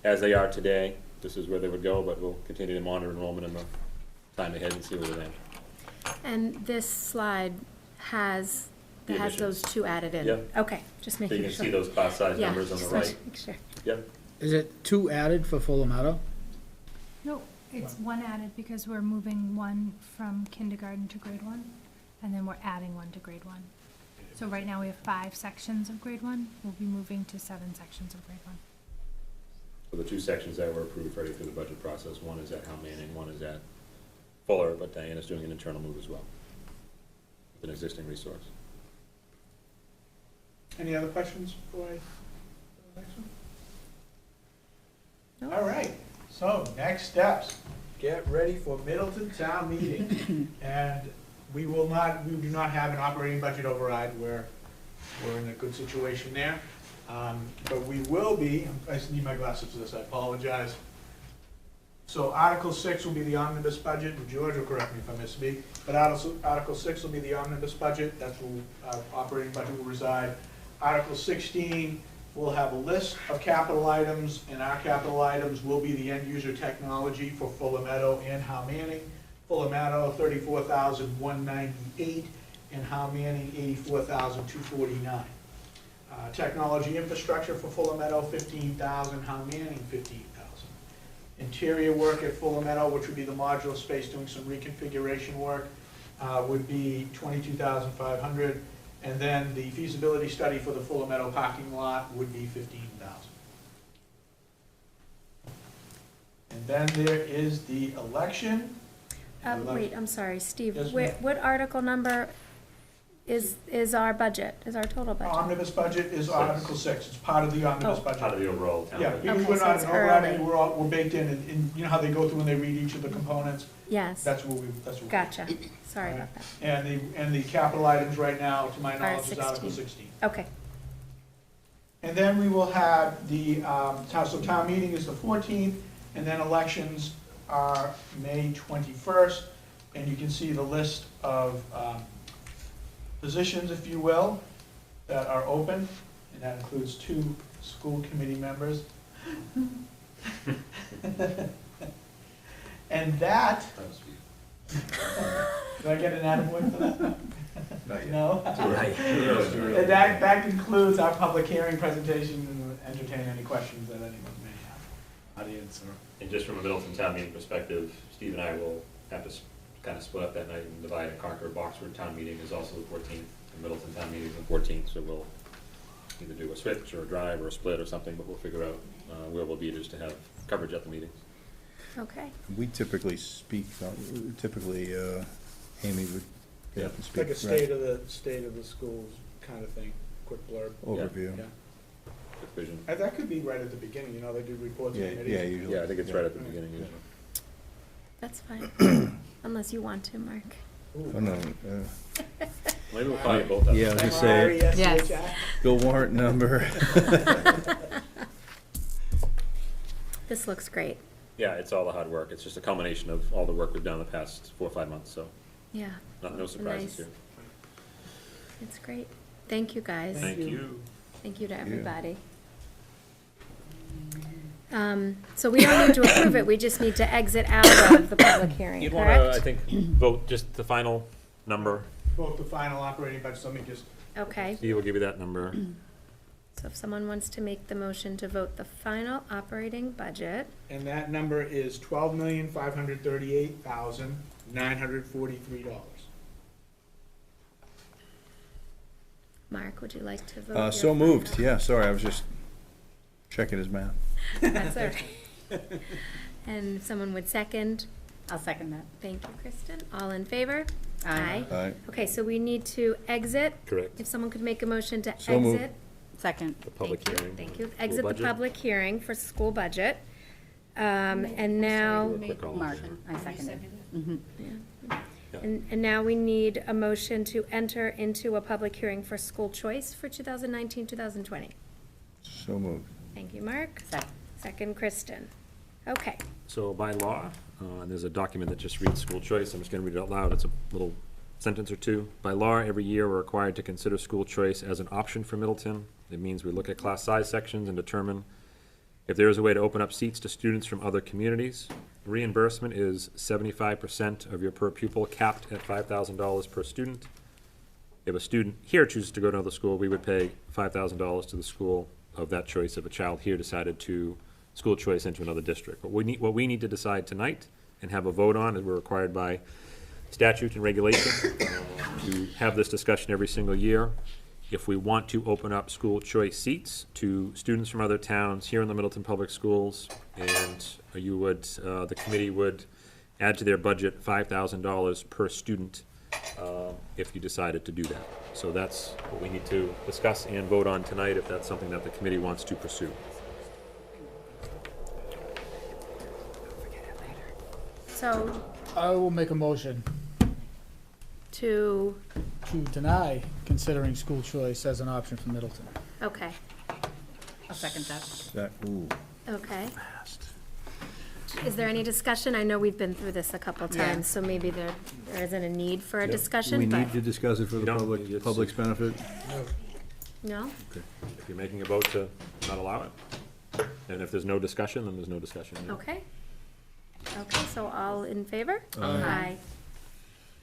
as they are today, this is where they would go, but we'll continue to monitor enrollment in the time ahead and see where they land. And this slide has The additions. those two added in? Yep. Okay, just So making you sure. can see those class size Yeah, numbers on the just right. make sure. Yep. Is it 2 added for Fuller Meadow? No, it's 1 added because we're moving 1 from kindergarten to grade 1, and then we're adding 1 to grade 1. So right now we have 5 sections of grade 1. We'll be moving to 7 sections of grade 1. So the 2 sections that were approved already through the budget process, one is at Hal Manning, one is at Fuller, but Diane is doing an internal move as well, with an existing resource. Any other questions before I go to the next one? Nope. All right, so next steps. Get ready for Middleton Town Meeting. And we do not have an operating budget override. We're in a good situation there. But we will be, I just need my glasses for this, I apologize. So Article 6 will be the omnibus budget, and George will correct me if I misspeak, but Article 6 will be the omnibus budget, that's where our operating budget will reside. Article 16 will have a list of capital items, and our capital items will be the end user technology for Fuller Meadow and Hal Manning. Fuller Meadow, $34,198, and Hal Manning, $84,249. Technology infrastructure for Fuller Meadow, $15,000, Hal Manning, $15,000. Interior work at Fuller Meadow, which would be the modular space doing some reconfiguration work, would be $22,500. And then the feasibility study for the Fuller Meadow parking lot would be $15,000. And then there is the election. Wait, I'm sorry, Steve, Yes, ma'am. what article number is our budget, is our total budget? Omnibus budget is Article 6. It's part of the omnibus budget. Part of the overall town. Yeah, budget. because Okay, we're so not it's an override, early. we're baked in, and you know how they go through and they read each of the components? Yes, That's what we. gotcha, sorry about that. And the capital items right now, to my Are knowledge, is 16. Article 16. Okay, And then we will have the, town meeting is the 14th, and then elections are May 21st. And you can see the list of positions, if you will, that are open, and that includes 2 school committee members. And that, That was sweet. do I get an attaboy for that? Not yet. No? Right. And that concludes our public hearing presentation, and entertain any questions that anyone may have, audience or. And just from a Middleton Town Meeting perspective, Steve and I will have to kind of split up that night and divide and conquer. Boxford Town Meeting is also the 14th, and Middleton Town Meeting is the 14th, so we'll either do a switch or a drive or a split or something, but we'll figure out where we'll be just to have coverage at the meetings. okay. We typically speak, Amy would Yeah. have to speak. Like a right? state of the schools kind of thing, quick blurb. Overview. Yeah. With vision. And that could be right at the beginning, you know, they do reports Yeah, and committees. yeah, usually. Yeah, I think it's right at the beginning usually. That's fine, unless you want to, Mark. Oh, no, Maybe we'll call you both up. yeah, I was gonna say, Yes. bill warrant number. This looks great, Yeah, it's all the hard work. It's just a culmination of all the work we've done the past 4 or 5 months, so yeah, no surprises Nice. here. it's great. Thank you, guys. Thank you. Thank you to you. everybody. So we don't need to approve it, we just need to exit out of the public hearing, You'd want to, I correct? think, vote just the final number. Both the final operating budget, let me just, Okay, Steve will give you that number. so if someone wants to make the motion to vote the final operating budget, and that number is $12,538,943. Mark, would you like to vote? your So moved, final? yeah, sorry, I was just checking his math. That's all right. And if someone would second, I'll second that. thank you, Kristen. All in favor? Aye. Aye. Okay, so we need to exit. Correct. If someone could make a motion to So moved. exit. Second. The public Thank you, hearing. thank you. School Exit the budget. public hearing for school budget. And now, Quick all. Mark, I second it. Mhm. and now we need a motion to enter into a public hearing for school choice for 2019, 2020. So moved. Thank you, Mark. Second. Second, Kristen. Okay, So by law, and there's a document that just reads school choice, I'm just gonna read it out loud, it's a little sentence or two. By law, every year, we're required to consider school choice as an option for Middleton. It means we look at class size sections and determine if there is a way to open up seats to students from other communities. Reimbursement is 75% of your per pupil, capped at $5,000 per student. If a student here chooses to go to another school, we would pay $5,000 to the school of that choice if a child here decided to school choice into another district. What we need to decide tonight and have a vote on, is we're required by statute and regulation to have this discussion every single year. If we want to open up school choice seats to students from other towns here in the Middleton Public Schools, and you would, the committee would add to their budget $5,000 per student if you decided to do that. So that's what we need to discuss and vote on tonight, if that's something that the committee wants to pursue. so I will make a motion to, to deny considering school choice as an option for Middleton. okay, I'll second that. Ooh. okay. Is there any discussion? I know we've been through this a couple times, so maybe there isn't a need for a discussion, We but, need to discuss it for You the don't, it's- public's benefit? no? If you're making a vote to not allow it, and if there's no discussion, then there's no discussion. Okay. Okay, so all in favor? Aye.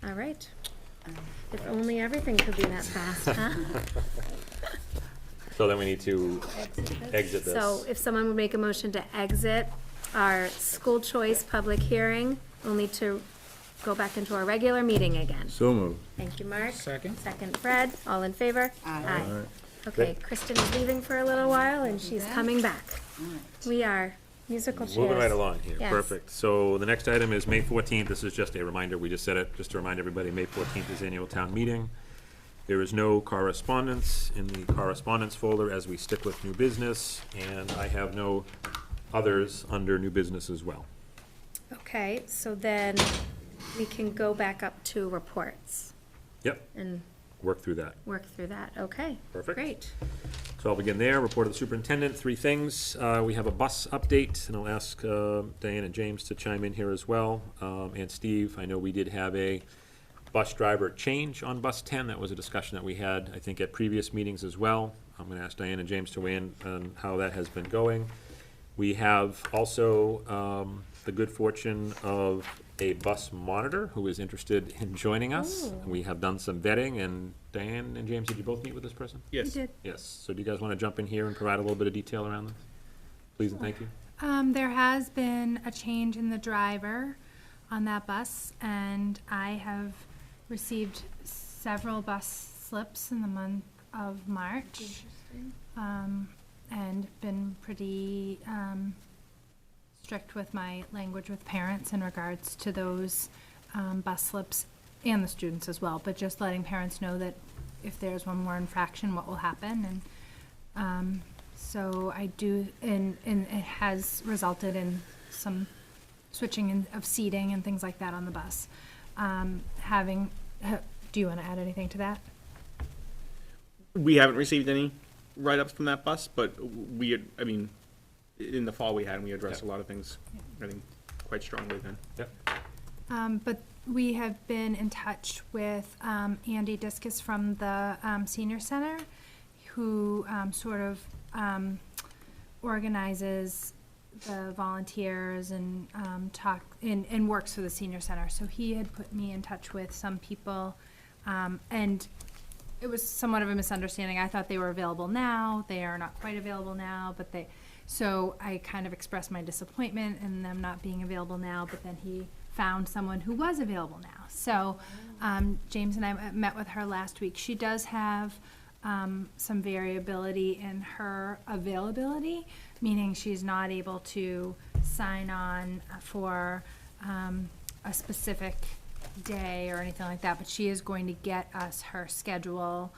All right. If only everything could be that fast, huh? So then we need to exit this. So if someone would make a motion to exit our school choice public hearing, we'll need to go back into our regular meeting again. So moved. Thank you, Mark. Second. Second, Fred. All in favor? Aye. Aye. Okay, Kristen is leaving for a little while, and she's coming back. We are musical chairs. Moving right along here, Yes. perfect. So the next item is May 14th, this is just a reminder, we just said it, just to remind everybody, May 14th is annual town meeting. There is no correspondence in the correspondence folder as we stick with new business, and I have no others under new business as well. Okay, so then we can go back up to reports Yep, and work through that. work through that. Okay. Perfect. Great. So I'll begin there. Report of the superintendent, 3 things. We have a bus update, and I'll ask Diane and James to chime in here as well. And Steve, I know we did have a bus driver change on bus 10. That was a discussion that we had, I think, at previous meetings as well. I'm going to ask Diane and James to weigh in on how that has been going. We have also the good fortune of a bus monitor who is interested in joining us. Ooh. We have done some vetting, and Diane and James, did you both meet with this person? We did. Yes, so do you guys want to jump in here and provide a little bit of detail around this? Please and thank you. There has been a change in the driver on that bus, and I have received several bus slips in the month of March. And been pretty strict with my language with parents in regards to those bus slips, and the students as well, but just letting parents know that if there's one more infraction, what will happen. And so I do, and it has resulted in some switching of seating and things like that on the bus. Do you want to add anything to that? We haven't received any write-ups from that bus, but we had, I mean, in the fall we had, and we addressed a lot of things, I think, quite strongly then. Yep. But we have been in touch with Andy Discus from the Senior Center, who sort of organizes the volunteers and and works for the Senior Center. So he had put me in touch with some people, and it was somewhat of a misunderstanding. I thought they were available now. They are not quite available now, but so I kind of expressed my disappointment in them not being available now, but then he found someone who was available now. So James and I met with her last week. She does have some variability in her availability, meaning she's not able to sign on for a specific day or anything like that, but she is going to get us her schedule.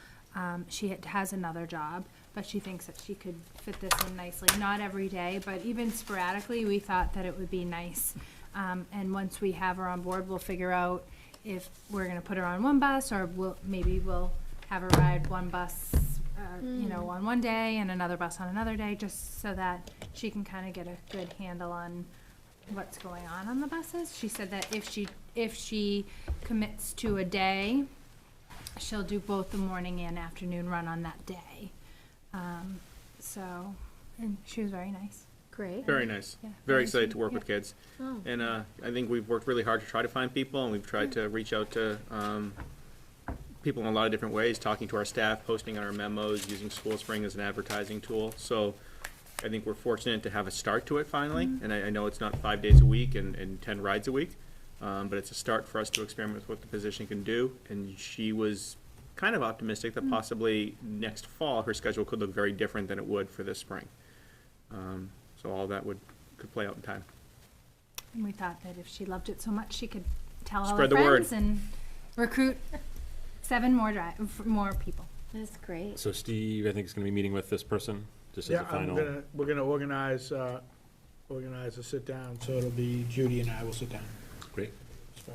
She has another job, but she thinks that she could fit this in nicely. Not every day, but even sporadically, we thought that it would be nice. And once we have her on board, we'll figure out if we're gonna put her on one bus, or maybe we'll have her ride one bus, on one day and another bus on another day, just so that she can kind of get a good handle on what's going on the buses. She said that if she commits to a day, she'll do both the morning and afternoon run on that day. And she was very nice. Great. Very nice. Yeah. Very excited to work with Yeah. kids. Oh. And I think we've worked really hard to try to find people, and we've tried to reach out to people in a lot of different ways, talking to our staff, posting on our memos, using School Spring as an advertising tool. So I think we're fortunate to have a start to it finally. And I know it's not 5 days a week and 10 rides a week, but it's a start for us to experiment with what the position can do. And she was kind of optimistic that possibly next fall her schedule could look very different than it would for this spring. So all that could play out in time. And we thought that if she loved it so much, she could tell all her Spread the word. friends and recruit 7 more people. That's great. So Steve, I think, is gonna be meeting with this person, just as Yeah, a final. we're gonna organize a sit down, so it'll be Judy and I will sit down. Great.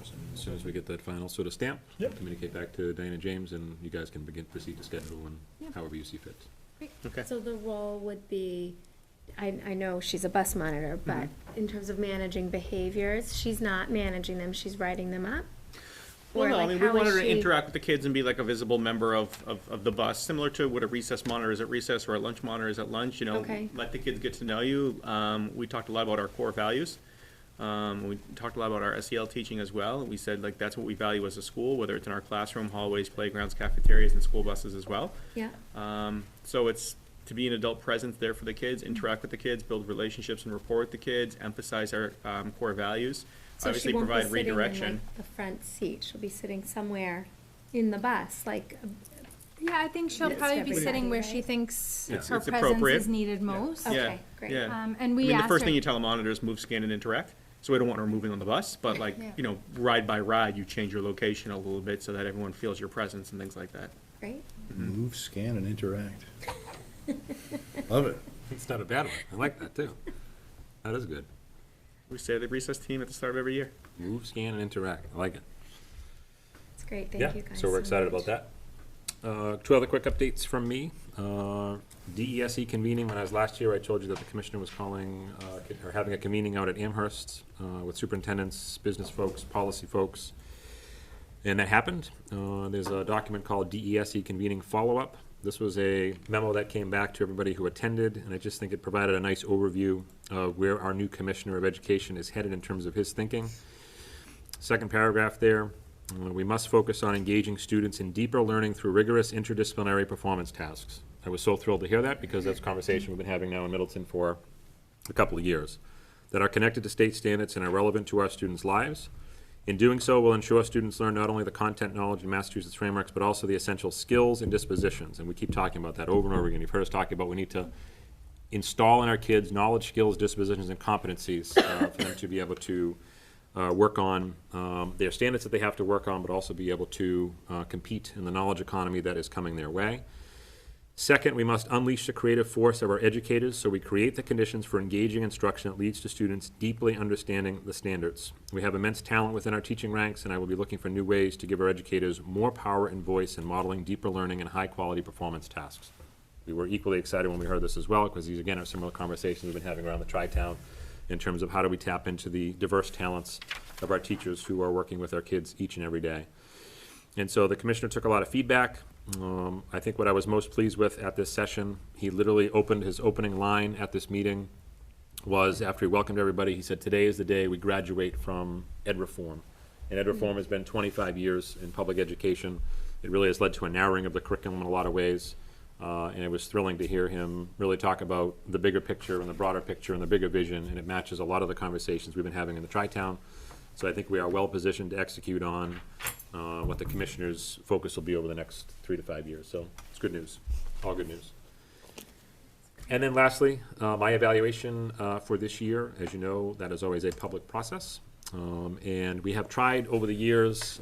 As soon as we get that final sort of stamp, Yep. communicate back to Diana James, and you guys can proceed to schedule and Yep. however you see fit. Okay. So the role would be, I know she's a bus monitor, but in terms of managing behaviors, she's not managing them, she's writing them up? Well, Or no, I like mean, we how want is her to she- interact with the kids and be like a visible member of the bus, similar to what a recess monitor is at recess or a lunch monitor is at lunch, Okay. Let the kids get to know you. We talked a lot about our core values. We talked a lot about our SEL teaching as well. We said, like, that's what we value as a school, whether it's in our classroom, hallways, playgrounds, cafeterias, and school buses as well. Yeah, So it's to be an adult presence there for the kids, interact with the kids, build relationships and rapport with the kids, emphasize our core values, so she obviously won't be provide sitting in redirection. like the front seat, she'll be sitting somewhere in the bus, like, Yeah, I think she'll It's probably be everybody, sitting where right? she thinks It's- her it's presence appropriate. is needed most. Yeah, okay, great. yeah. And I we mean, the asked first her. thing you tell a monitor is move, scan, and interact. So we don't want her moving on the bus, but like, Yeah. ride by ride, you change your location a little bit so that everyone feels your presence and things like that. Great. Move, scan, and interact. Love it. It's not a bad one. I like that, too. That is good. We say the recess team at the start of every year. Move, scan, and interact. I like it. It's great, Yeah, thank you guys so we're excited much. about that. 2 other quick updates from me. DESE convening, when I was last here, I told you that the commissioner was calling, or having a convening out at Amherst with superintendents, business folks, policy folks. And that happened. There's a document called DESE convening follow-up. This was a memo that came back to everybody who attended, and I just think it provided a nice overview of where our new commissioner of education is headed in terms of his thinking. Second paragraph there. We must focus on engaging students in deeper learning through rigorous interdisciplinary performance tasks. I was so thrilled to hear that because that's a conversation we've been having now in Middleton for a couple of years, that are connected to state standards and are relevant to our students' lives. In doing so, we'll ensure students learn not only the content knowledge in Massachusetts frameworks, but also the essential skills and dispositions. And we keep talking about that over and over again. You've heard us talking about we need to install in our kids knowledge, skills, dispositions, and competencies for them to be able to work on their standards that they have to work on, but also be able to compete in the knowledge economy that is coming their way. Second, we must unleash the creative force of our educators so we create the conditions for engaging instruction that leads to students deeply understanding the standards. We have immense talent within our teaching ranks, and I will be looking for new ways to give our educators more power and voice in modeling deeper learning and high-quality performance tasks. We were equally excited when we heard this as well, because these, again, are similar conversations we've been having around the Tri-Town in terms of how do we tap into the diverse talents of our teachers who are working with our kids each and every day. And so the commissioner took a lot of feedback. I think what I was most pleased with at this session, he literally opened his opening line at this meeting was, after he welcomed everybody, he said, "Today is the day we graduate from ed reform." And ed reform has been 25 years in public education. It really has led to a narrowing of the curriculum in a lot of ways. And it was thrilling to hear him really talk about the bigger picture and the broader picture and the bigger vision, and it matches a lot of the conversations we've been having in the Tri-Town. So I think we are well positioned to execute on what the commissioner's focus will be over the next 3 to 5 years. So it's good news, all good news. And then lastly, my evaluation for this year, as you know, that is always a public process. And we have tried over the years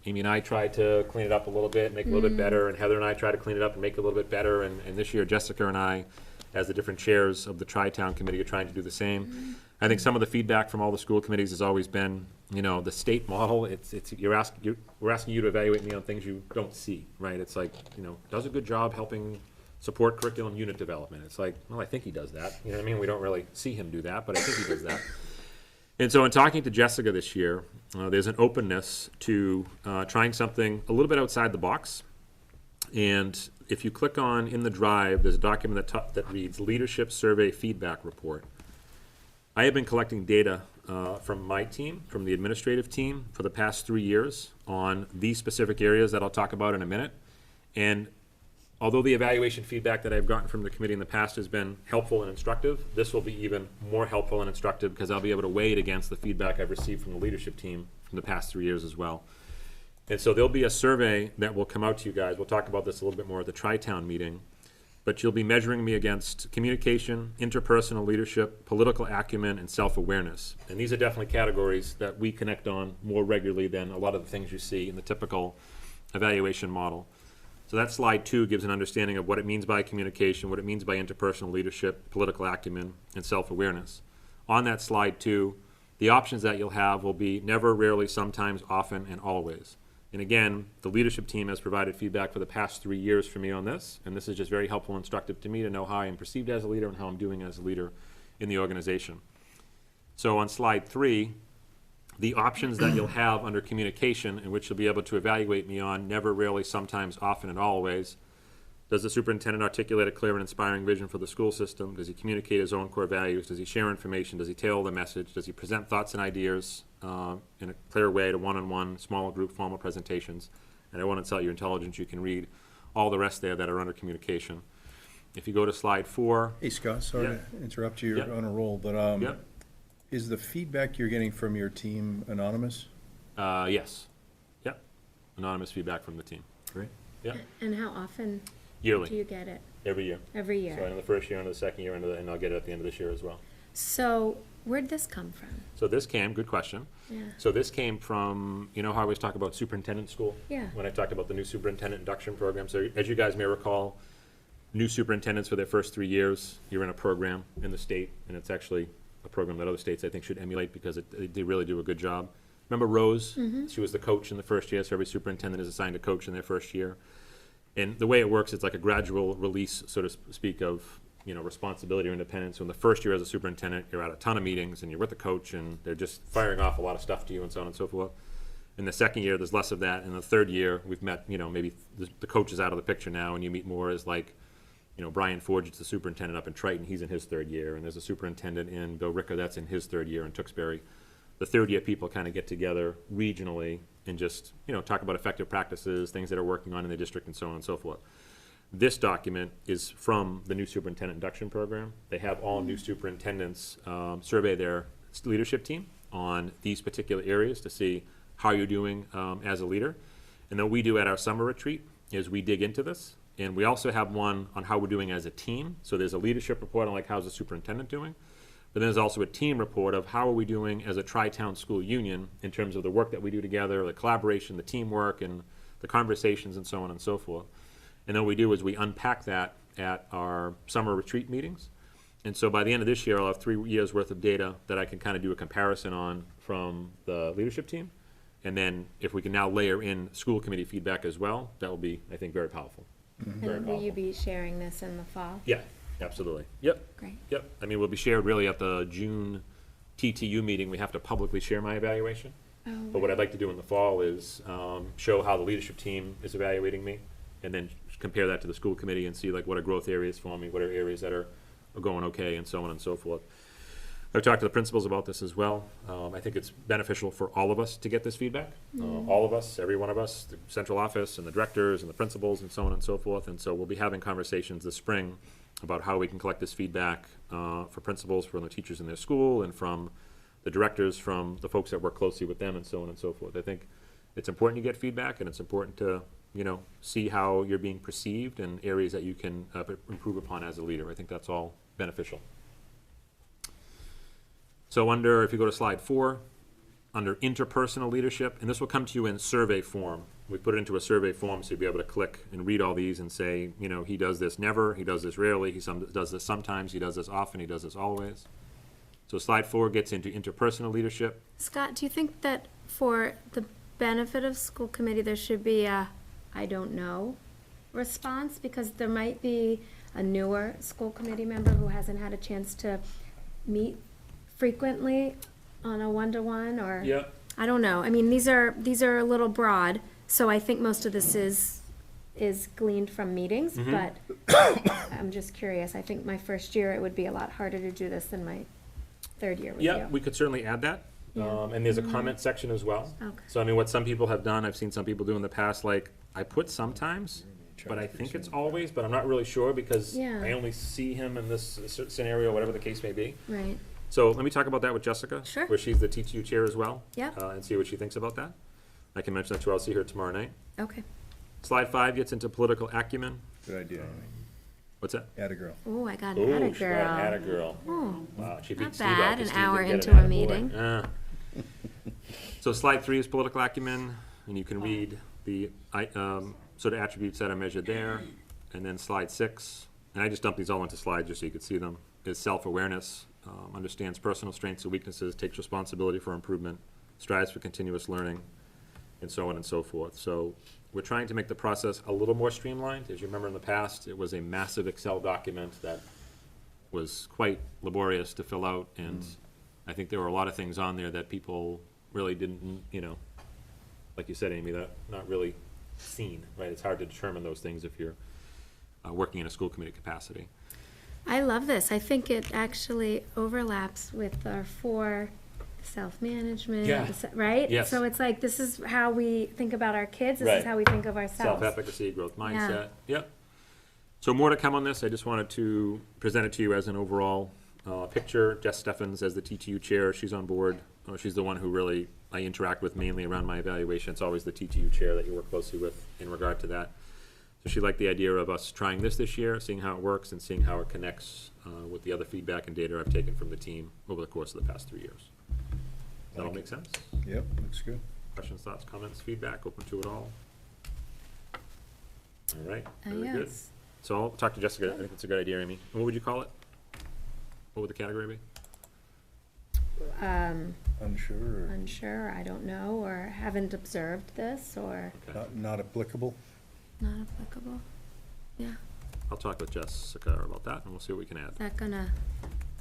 Amy and I tried to clean it up a little bit, make it a little bit better, and Heather and I tried to clean it up and make it a little bit better. And this year, Jessica and I, as the different chairs of the Tri-Town Committee, are trying to do the same. I think some of the feedback from all the school committees has always been, you know, the state model, we're asking you to evaluate me on things you don't see, right? It's like, you know, does a good job helping support curriculum unit development. It's like, well, I think he does that. You know what I mean? We don't really see him do that, but I think he does that. And so in talking to Jessica this year, there's an openness to trying something a little bit outside the box. And if you click on in the drive, there's a document that reads Leadership Survey Feedback Report. I have been collecting data from my team, from the administrative team, for the past 3 years on these specific areas that I'll talk about in a minute. And although the evaluation feedback that I've gotten from the committee in the past has been helpful and instructive, this will be even more helpful and instructive because I'll be able to weigh it against the feedback I've received from the leadership team from the past 3 years as well. And so there'll be a survey that will come out to you guys. We'll talk about this a little bit more at the Tri-Town meeting. But you'll be measuring me against communication, interpersonal leadership, political acumen, and self-awareness. And these are definitely categories that we connect on more regularly than a lot of the things you see in the typical evaluation model. So that slide 2 gives an understanding of what it means by communication, what it means by interpersonal leadership, political acumen, and self-awareness. On that slide 2, the options that you'll have will be never, rarely, sometimes, often, and always. And again, the leadership team has provided feedback for the past 3 years for me on this, and this is just very helpful and instructive to me to know how I am perceived as a leader and how I'm doing as a leader in the organization. So on slide 3, the options that you'll have under communication in which you'll be able to evaluate me on never, rarely, sometimes, often, and always. Does the superintendent articulate a clear and inspiring vision for the school system? Does he communicate his own core values? Does he share information? Does he tailor the message? Does he present thoughts and ideas in a clear way to one-on-one, small group, formal presentations? And I want to tell you intelligence, you can read all the rest there that are under communication. If you go to slide 4. Hey, Scott, sorry Yeah. to interrupt you, Yeah. you're on a roll, but Yeah. is the feedback you're getting from your team anonymous? Yes. Yeah. Anonymous feedback from the team. Great. Yeah. And how often do Yearly, you get it? every year. Every So year? in the first year, into the second year, and I'll get it at the end of this year as well. So where'd this come from? So this came, good question. Yeah. So this came from, you know how I always talk about superintendent school? Yeah. When I talked about the new superintendent induction program. So as you guys may recall, new superintendents for their first 3 years, you're in a program in the state, and it's actually a program that other states I think should emulate because they really do a good job. Remember Rose? She was the coach in the first year, so every superintendent is assigned a coach in their first year. And the way it works, it's like a gradual release, so to speak, of, you know, responsibility or independence. So in the first year as a superintendent, you're at a ton of meetings and you're with the coach and they're just firing off a lot of stuff to you and so on and so forth. In the second year, there's less of that. In the third year, we've met, you know, maybe the coach is out of the picture now and you meet more as like, you know, Brian Forge is the superintendent up in Triton, he's in his third year. And there's a superintendent in Bill Ricker, that's in his third year in Tewksbury. The third year people kind of get together regionally and just, you know, talk about effective practices, things that are working on in the district and so on and so forth. This document is from the new superintendent induction program. They have all new superintendents survey their leadership team on these particular areas to see how you're doing as a leader. And then we do at our summer retreat is we dig into this. And we also have one on how we're doing as a team. So there's a leadership report on like how's the superintendent doing. But then there's also a team report of how are we doing as a Tri-Town School Union in terms of the work that we do together, the collaboration, the teamwork, and the conversations, and so on and so forth. And then what we do is we unpack that at our summer retreat meetings. And so by the end of this year, I'll have 3 years worth of data that I can kind of do a comparison on from the leadership team. And then if we can now layer in school committee feedback as well, that will be, I think, very powerful. Very And will you powerful. be sharing this in the fall? Yeah, absolutely. Yep. Great. Yep. I mean, we'll be shared really at the June TTU meeting. We have to publicly share my evaluation. Oh, But what I'd like to do in the fall is show how the leadership team is evaluating me, and then compare that to the school committee and see like what are growth areas for me, what are areas that are going okay, and so on and so forth. I've talked to the principals about this as well. I think it's beneficial for all of us to get this feedback. All of us, every one of us, the central office and the directors and the principals and so on and so forth. And so we'll be having conversations this spring about how we can collect this feedback for principals, from the teachers in their school, and from the directors from the folks that work closely with them and so on and so forth. I think it's important you get feedback, and it's important to, you know, see how you're being perceived and areas that you can improve upon as a leader. I think that's all beneficial. So under, if you go to slide 4, under interpersonal leadership, and this will come to you in survey form. We put it into a survey form so you'll be able to click and read all these and say, you know, he does this never, he does this rarely, he does this sometimes, he does this often, he does this always. So slide 4 gets into interpersonal leadership. Scott, do you think that for the benefit of school committee, there should be a "I don't know" response? Because there might be a newer school committee member who hasn't had a chance to meet frequently on a one-to-one, or Yeah. I don't know. I mean, these are a little broad, so I think most of this is gleaned from meetings, but I'm just curious. I think my first year, it would be a lot harder to do this than my third year with you. Yeah, we could certainly add that. Yeah. And there's a comment section as well. Okay. So I mean, what some people have done, I've seen some people do in the past, like, I put sometimes, but I think it's always, but I'm not really sure because Yeah. I only see him in this scenario, whatever the case may be. Right. So let me talk about that with Jessica. Sure. Where she's the TTU chair as well. Yep. And see what she thinks about that. I can mention that to her. I'll see her tomorrow night. Okay. Slide 5 gets into political acumen. Good idea, Amy. What's that? Atta girl. Oh, I got Ooh, an she got an atta atta girl. Oh, Wow, she not beat Steve out, bad, 'cause an Steve hour didn't get into an a attaboy. meeting. So slide 3 is political acumen, and you can read the sort of attributes that are measured there. And then slide 6, and I just dumped these all into slides just so you could see them, is self-awareness, understands personal strengths and weaknesses, takes responsibility for improvement, strives for continuous learning, and so on and so forth. So we're trying to make the process a little more streamlined. As you remember in the past, it was a massive Excel document that was quite laborious to fill out, and I think there were a lot of things on there that people really didn't, you know, like you said, Amy, that not really seen, right? It's hard to determine those things if you're working in a school committee capacity. I love this. I think it actually overlaps with our 4 self-management, Yeah. right? Yes. So it's like, this is how we think about our kids, this Right. is how we think of ourselves. Self-efficacy, growth mindset, yep. So more to come on this. I just wanted to present it to you as an overall picture. Jess Steffens as the TTU chair, she's on board. She's the one who really I interact with mainly around my evaluation. It's always the TTU chair that you work closely with in regard to that. So she liked the idea of us trying this year, seeing how it works, and seeing how it connects with the other feedback and data I've taken from the team over the course of the past 3 years. Does that all make sense? Yep, looks good. Questions, thoughts, comments, feedback, open to it all? All right, very good. Yes. So I'll talk to Jessica. I think it's a good idea, Amy. And what would you call it? What would the category be? Unsure, or Unsure, I don't know, or haven't observed this, or not applicable? not applicable. Yeah, I'll talk with Jessica about that, and we'll see what we can add. is that gonna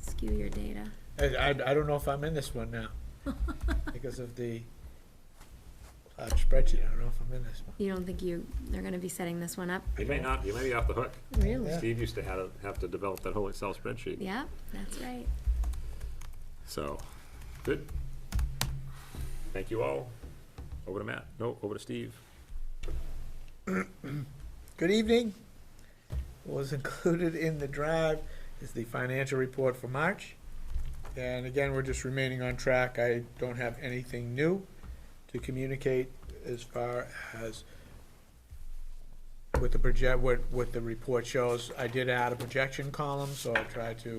skew your data? I don't know if I'm in this one now, because of the large spreadsheet, I don't know if I'm in this one. You don't think they're gonna be setting this one up? You may not. You may be off the hook. Really? Yeah. Steve used to have to develop that whole Excel spreadsheet. Yeah, that's right. So, good. Thank you all. Over to Matt. No, over to Steve. Good evening. What was included in the drive is the financial report for March. And again, we're just remaining on track. I don't have anything new to communicate as far as what the report shows. I did add a projection column, so I tried to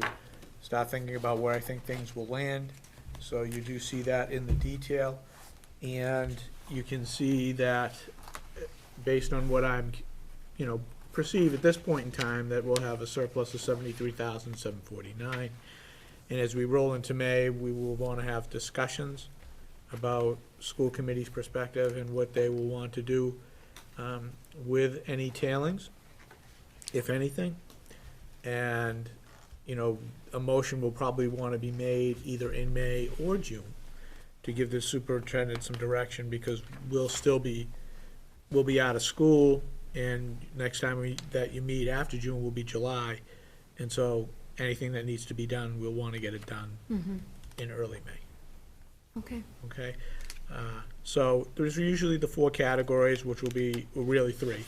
start thinking about where I think things will land. So you do see that in the detail. And you can see that based on what I'm, perceive at this point in time, that we'll have a surplus of $73,749. And as we roll into May, we will want to have discussions about school committee's perspective and what they will want to do with any tailings, if anything. And, a motion will probably want to be made either in May or June to give the superintendent some direction, because we'll be out of school, and next time that you meet after June will be July. And so anything that needs to be done, we'll want to get it done in early May. Okay. Okay? So there's usually the 4 categories, which will be, really 3.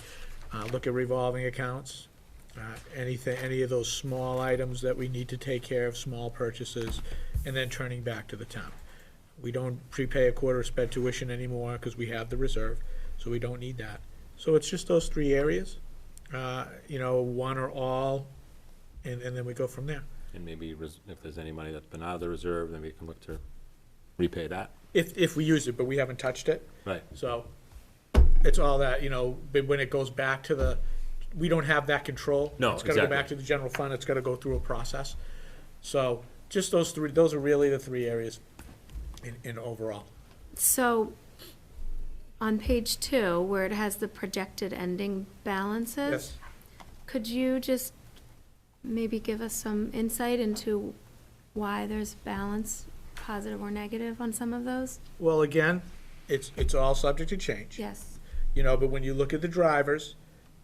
Look at revolving accounts, any of those small items that we need to take care of, small purchases, and then turning back to the town. We don't prepay a quarter of sped tuition anymore because we have the reserve, so we don't need that. So it's just those three areas, one or all, and then we go from there. And maybe if there's any money that's been out of the reserve, then we can look to repay that. If we use it, but we haven't touched it. Right. So it's all that, but when it goes back to we don't have that control. No, It's gotta go exactly. back to the general fund, it's gotta go through a process. So just those are really the three areas in overall. So, on page 2, where it has the projected ending balances, Yes. could you just maybe give us some insight into why there's balance, positive or negative, on some of those? Well, again, it's all subject to change. Yes. But when you look at the drivers,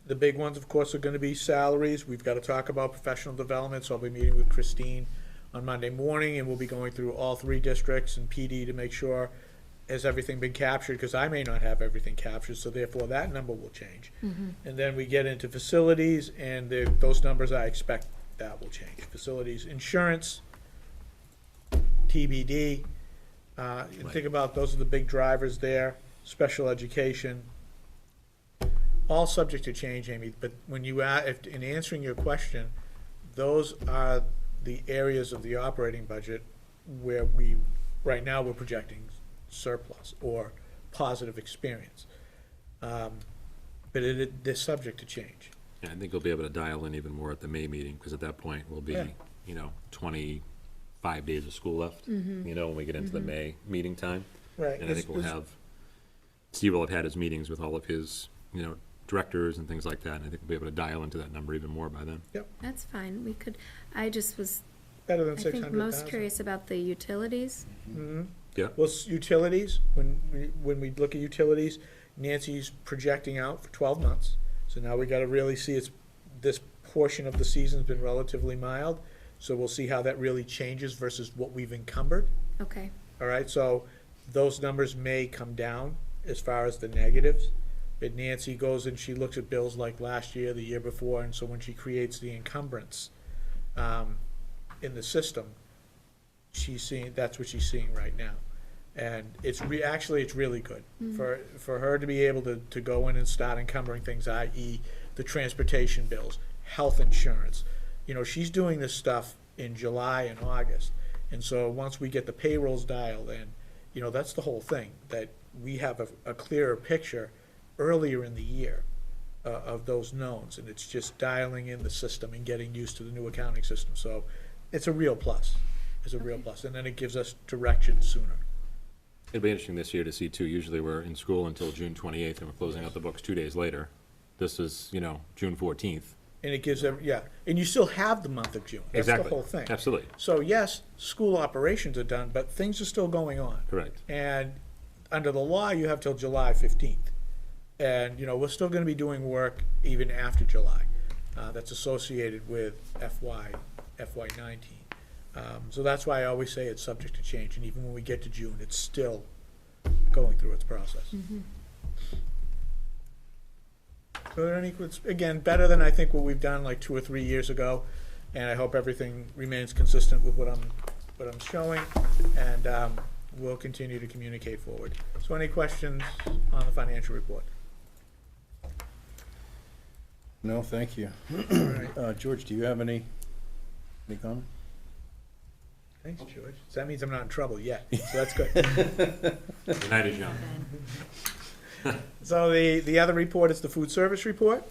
the big ones, of course, are gonna be salaries. We've gotta talk about professional development, so I'll be meeting with Christine on Monday morning, and we'll be going through all three districts and PD to make sure has everything been captured, because I may not have everything captured, so therefore that number will change. And then we get into facilities, and those numbers I expect that will change. Facilities, insurance, TBD, you think about, those are the big drivers there, special education, all subject to change, Amy, but when you, in answering your question, those are the areas of the operating budget where right now we're projecting surplus or positive experience. But they're subject to change. Yeah, I think we'll be able to dial in even more at the May meeting, because at that point, we'll be, Yeah. 25 days of school left, when we get into the May meeting time. Right. And I think Steve will have had his meetings with all of his, directors and things like that, and I think we'll be able to dial into that number even more by then. That's fine, we could, I just was, Better than I 600,000. think, most curious about the utilities. Yeah. Well, utilities, when we look at utilities, Nancy's projecting out for 12 months. So now we gotta really see this portion of the season's been relatively mild. So we'll see how that really changes versus what we've encumbered. Okay, All right, so those numbers may come down as far as the negatives. But Nancy goes and she looks at bills like last year, the year before, and so when she creates the encumbrance in the system, that's what she's seeing right now. And it's really good for her to be able to go in and start encumbering things, i.e. the transportation bills, health insurance. She's doing this stuff in July and August. And so once we get the payrolls dialed in, that's the whole thing, that we have a clearer picture earlier in the year of those knowns, and it's just dialing in the system and getting used to the new accounting system. So it's a real plus. And then it gives us direction sooner. It'll be interesting this year to see too, usually we're in school until June 28th and we're closing out the books 2 days later. This is, June 14th. And it gives them, and you still have the month of June. That's Exactly. the whole thing. Absolutely. So yes, school operations are done, but things are still going on. Correct. And under the law, you have till July 15th. And, we're still gonna be doing work even after July, that's associated with FY19. So that's why I always say it's subject to change, and even when we get to June, it's still going through its process. So again, better than I think what we've done like 2 or 3 years ago, and I hope everything remains consistent with what I'm showing, and we'll continue to communicate forward. So any questions on the financial report? No, thank you. George, do you have any comment? Thanks, George. So that means I'm not in trouble yet, so that's good. The night is young. So the other report is the food service report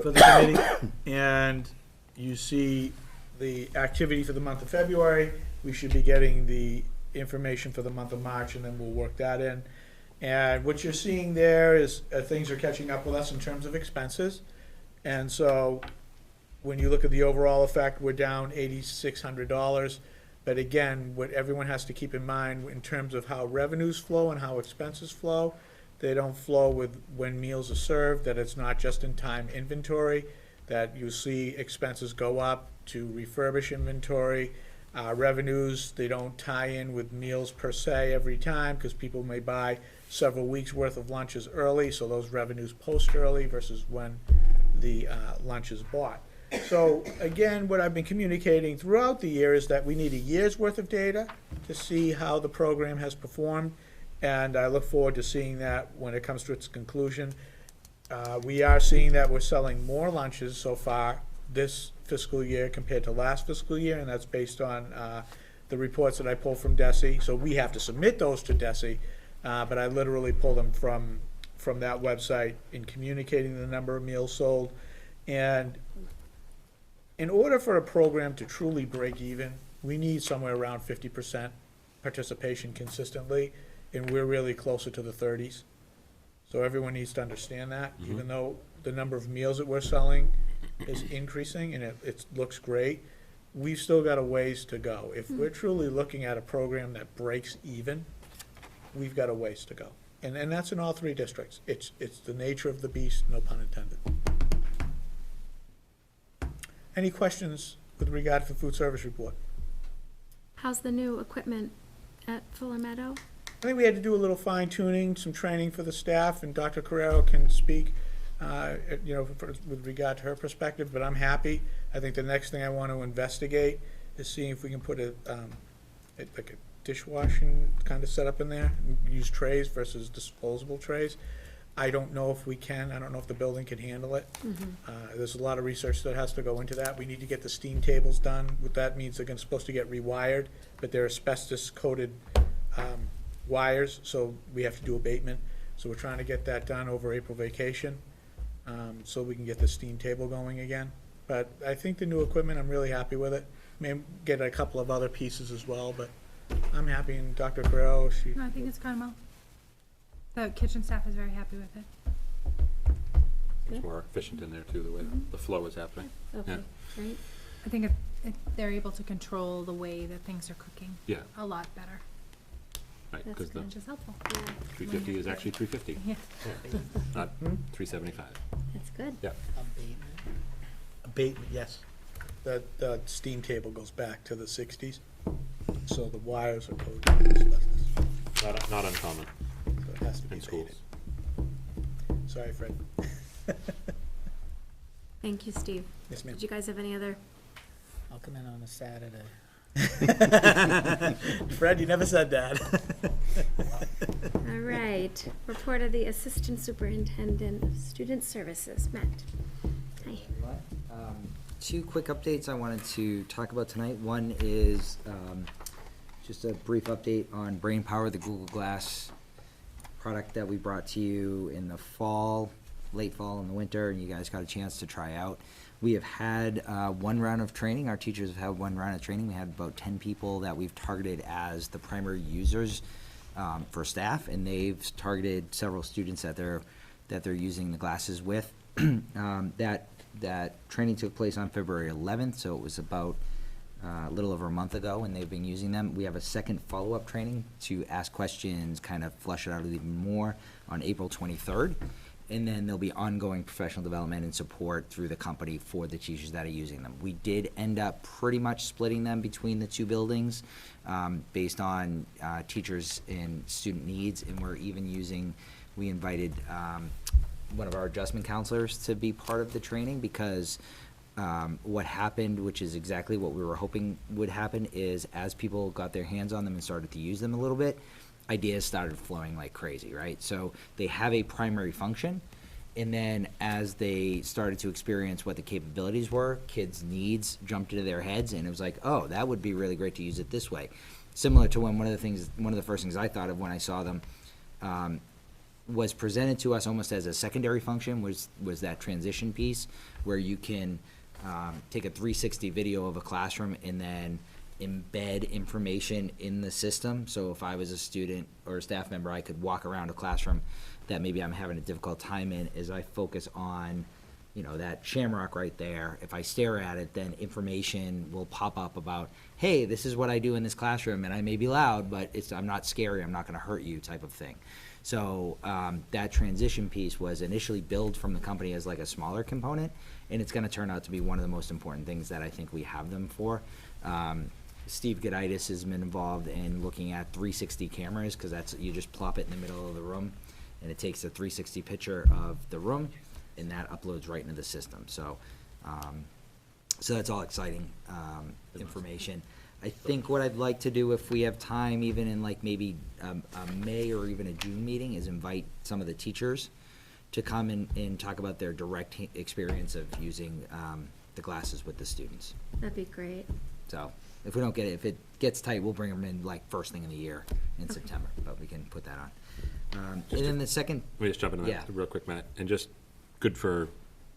for the committee. And you see the activity for the month of February. We should be getting the information for the month of March, and then we'll work that in. And what you're seeing there is things are catching up with us in terms of expenses. And so when you look at the overall effect, we're down $8,600. But again, what everyone has to keep in mind in terms of how revenues flow and how expenses flow, they don't flow with when meals are served, that it's not just-in-time inventory, that you see expenses go up to refurbish inventory. Revenues, they don't tie in with meals per se every time, because people may buy several weeks' worth of lunches early, so those revenues post early versus when the lunch is bought. So again, what I've been communicating throughout the year is that we need a year's worth of data to see how the program has performed, and I look forward to seeing that when it comes to its conclusion. We are seeing that we're selling more lunches so far this fiscal year compared to last fiscal year, and that's based on the reports that I pull from DESI. So we have to submit those to DESI, but I literally pull them from that website in communicating the number of meals sold. And in order for a program to truly break even, we need somewhere around 50% participation consistently, and we're really closer to the 30s. So everyone needs to understand that, even though the number of meals that we're selling is increasing and it looks great, we've still got a ways to go. If we're truly looking at a program that breaks even, we've got a ways to go. And that's in all three districts. It's the nature of the beast, no pun intended. Any questions with regard to the food service report? How's the new equipment at Fuller Meadow? I think we had to do a little fine tuning, some training for the staff, and Dr. Carrero can speak, with regard to her perspective, but I'm happy. I think the next thing I want to investigate is seeing if we can put like a dishwashing kind of setup in there, and use trays versus disposable trays. I don't know if we can. I don't know if the building can handle it. There's a lot of research that has to go into that. We need to get the steam tables done. What that means, they're supposed to get rewired, but they're asbestos-coated wires, so we have to do abatement. So we're trying to get that done over April vacation, so we can get the steam table going again. But I think the new equipment, I'm really happy with it. May get a couple of other pieces as well, but I'm happy. And Dr. Carrero, No, I think it's gone well. The kitchen staff is very happy with it. It's more efficient in there too, the way the flow is happening. Okay, Yeah. great. I think if they're able to control the way that things are cooking Yeah, a lot better. right, That's because the good. Which is helpful. 350 is actually 350, Yeah. not 375. That's good. Yeah, abatement, yes. The steam table goes back to the 60s, so the wires are coated with asbestos. not uncommon So it has to be in schools. abated. Sorry, Fred. Thank you, Steve. Yes, ma'am. Did you guys have any other? I'll come in on a Saturday. Fred, you never said that. All right. Report of the Assistant Superintendent of Student Services, Matt. Hi. Two quick updates I wanted to talk about tonight. One is just a brief update on BrainPower, the Google Glass product that we brought to you in the fall, late fall and the winter, and you guys got a chance to try out. We have had one round of training. Our teachers have had one round of training. We had about 10 people that we've targeted as the primary users for staff, and they've targeted several students that they're using the glasses with. That training took place on February 11th, so it was about a little over a month ago, and they've been using them. We have a second follow-up training to ask questions, kind of flesh it out even more on April 23rd. And then there'll be ongoing professional development and support through the company for the teachers that are using them. We did end up pretty much splitting them between the two buildings based on teachers and student needs, and we invited one of our adjustment counselors to be part of the training because what happened, which is exactly what we were hoping would happen, is as people got their hands on them and started to use them a little bit, ideas started flowing like crazy, right? So they have a primary function, and then as they started to experience what the capabilities were, kids' needs jumped into their heads, and it was like, oh, that would be really great to use it this way. Similar to when one of the first things I thought of when I saw them was presented to us almost as a secondary function was that transition piece where you can take a 360 video of a classroom and then embed information in the system. So if I was a student or a staff member, I could walk around a classroom that maybe I'm having a difficult time in as I focus on, that shamrock right there. If I stare at it, then information will pop up about, hey, this is what I do in this classroom, and I may be loud, but I'm not scary, I'm not going to hurt you type of thing. So that transition piece was initially billed from the company as like a smaller component, and it's going to turn out to be one of the most important things that I think we have them for. Steve Goditis has been involved in looking at 360 cameras because you just plop it in the middle of the room and it takes a 360 picture of the room and that uploads right into the system. So So that's all exciting, information. I think what I'd like to do, if we have time, even in like maybe a May or even a June meeting, is invite some of the teachers to come and talk about their direct experience of using the glasses with the students. That'd be great. So if we don't get it, if it gets tight, we'll bring them in like first thing in the year in September, but we can put that on. And then the second, Let me just jump into Yeah. that real quick, Matt, and just good for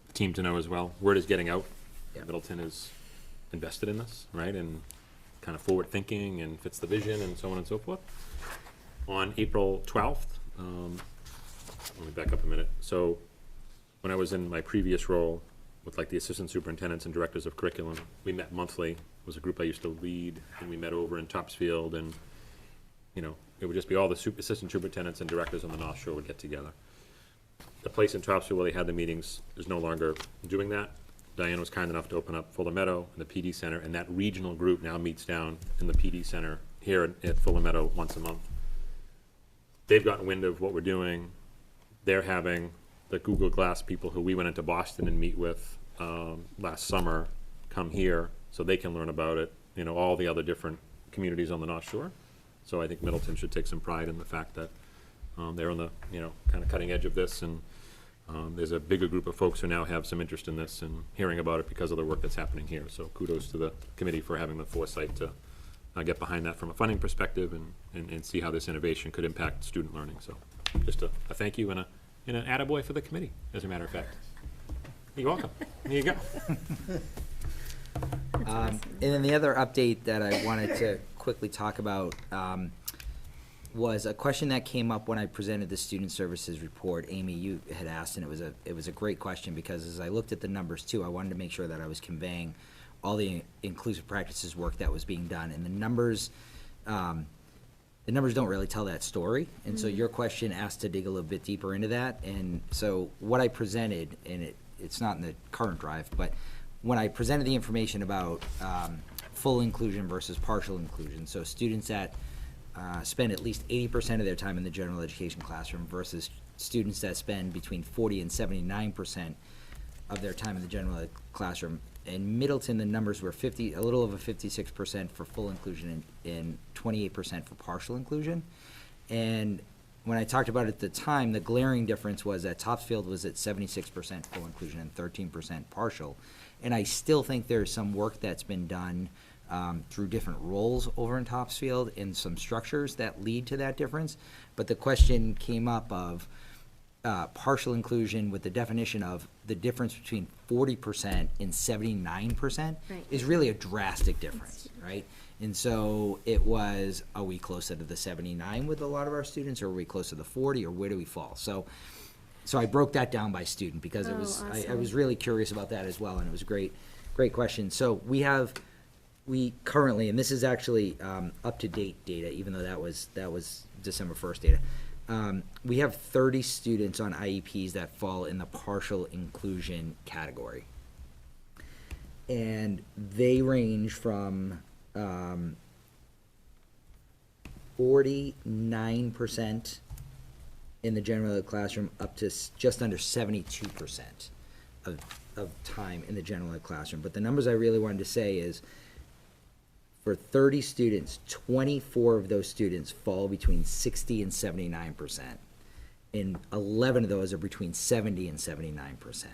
the team to know as well. Word is getting out. Yeah. Middleton is invested in this, right, and kind of forward thinking and fits the vision and so on and so forth. On April 12th, let me back up a minute. So when I was in my previous role with like the assistant superintendents and directors of curriculum, we met monthly. It was a group I used to lead, and we met over in Topsfield, and you know, it would just be all the assistant superintendents and directors on the North Shore would get together. The place in Topsfield where they had the meetings is no longer doing that. Diane was kind enough to open up Fuller Meadow and the PD Center, and that regional group now meets down in the PD Center here at Fuller Meadow once a month. They've gotten wind of what we're doing. They're having the Google Glass people who we went into Boston and meet with last summer come here so they can learn about it, you know, all the other different communities on the North Shore. So I think Middleton should take some pride in the fact that they're on the, you know, kind of cutting edge of this, and there's a bigger group of folks who now have some interest in this and hearing about it because of the work that's happening here. So kudos to the committee for having the foresight to get behind that from a funding perspective and see how this innovation could impact student learning. So just a thank you and an attaboy for the committee, as a matter of fact. You're welcome. There you go. and then the other update that I wanted to quickly talk about was a question that came up when I presented the student services report. Amy, you had asked, and it was a great question, because as I looked at the numbers too, I wanted to make sure that I was conveying all the inclusive practices work that was being done, and the numbers don't really tell that story. And so your question asked to dig a little bit deeper into that. And so what I presented, and it's not in the current drive, but when I presented the information about full inclusion versus partial inclusion, so students that spend at least 80% of their time in the general education classroom versus students that spend between 40 and 79% of their time in the general ed classroom. In Middleton, the numbers were a little over 56% for full inclusion and 28% for partial inclusion. And when I talked about it at the time, the glaring difference was that Topsfield was at 76% full inclusion and 13% partial. And I still think there's some work that's been done through different roles over in Topsfield and some structures that lead to that difference. But the question came up of partial inclusion with the definition of the difference between 40% and 79% is really a drastic difference, right? And so it was, are we closer to the 79 with a lot of our students, or are we closer to the 40, or where do we fall? So I broke that down by student because it was, I was really curious about that as well, and it was a great question. So we currently, and this is actually up-to-date data, even though that was December 1st data. We have 30 students on IEPs that fall in the partial inclusion category. And they range from 49% in the general ed classroom up to just under 72% of time in the general ed classroom. But the numbers I really wanted to say is, for 30 students, 24 of those students fall between 60 and 79%. And 11 of those are between 70 and 79%.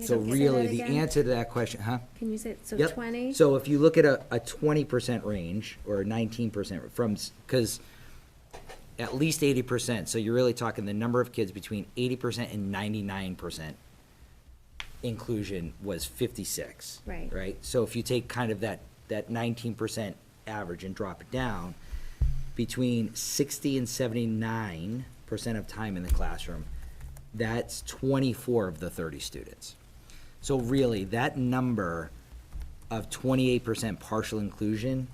So really, the answer to that question, Can you say, so Yep. 20? So if you look at a 20% range, or 19% from, because at least 80%, so you're really talking the number of kids between 80% and 99% inclusion was 56. Right. Right? So if you take kind of that 19% average and drop it down, between 60 and 79% of time in the classroom, that's 24 of the 30 students. So really, that number of 28% partial inclusion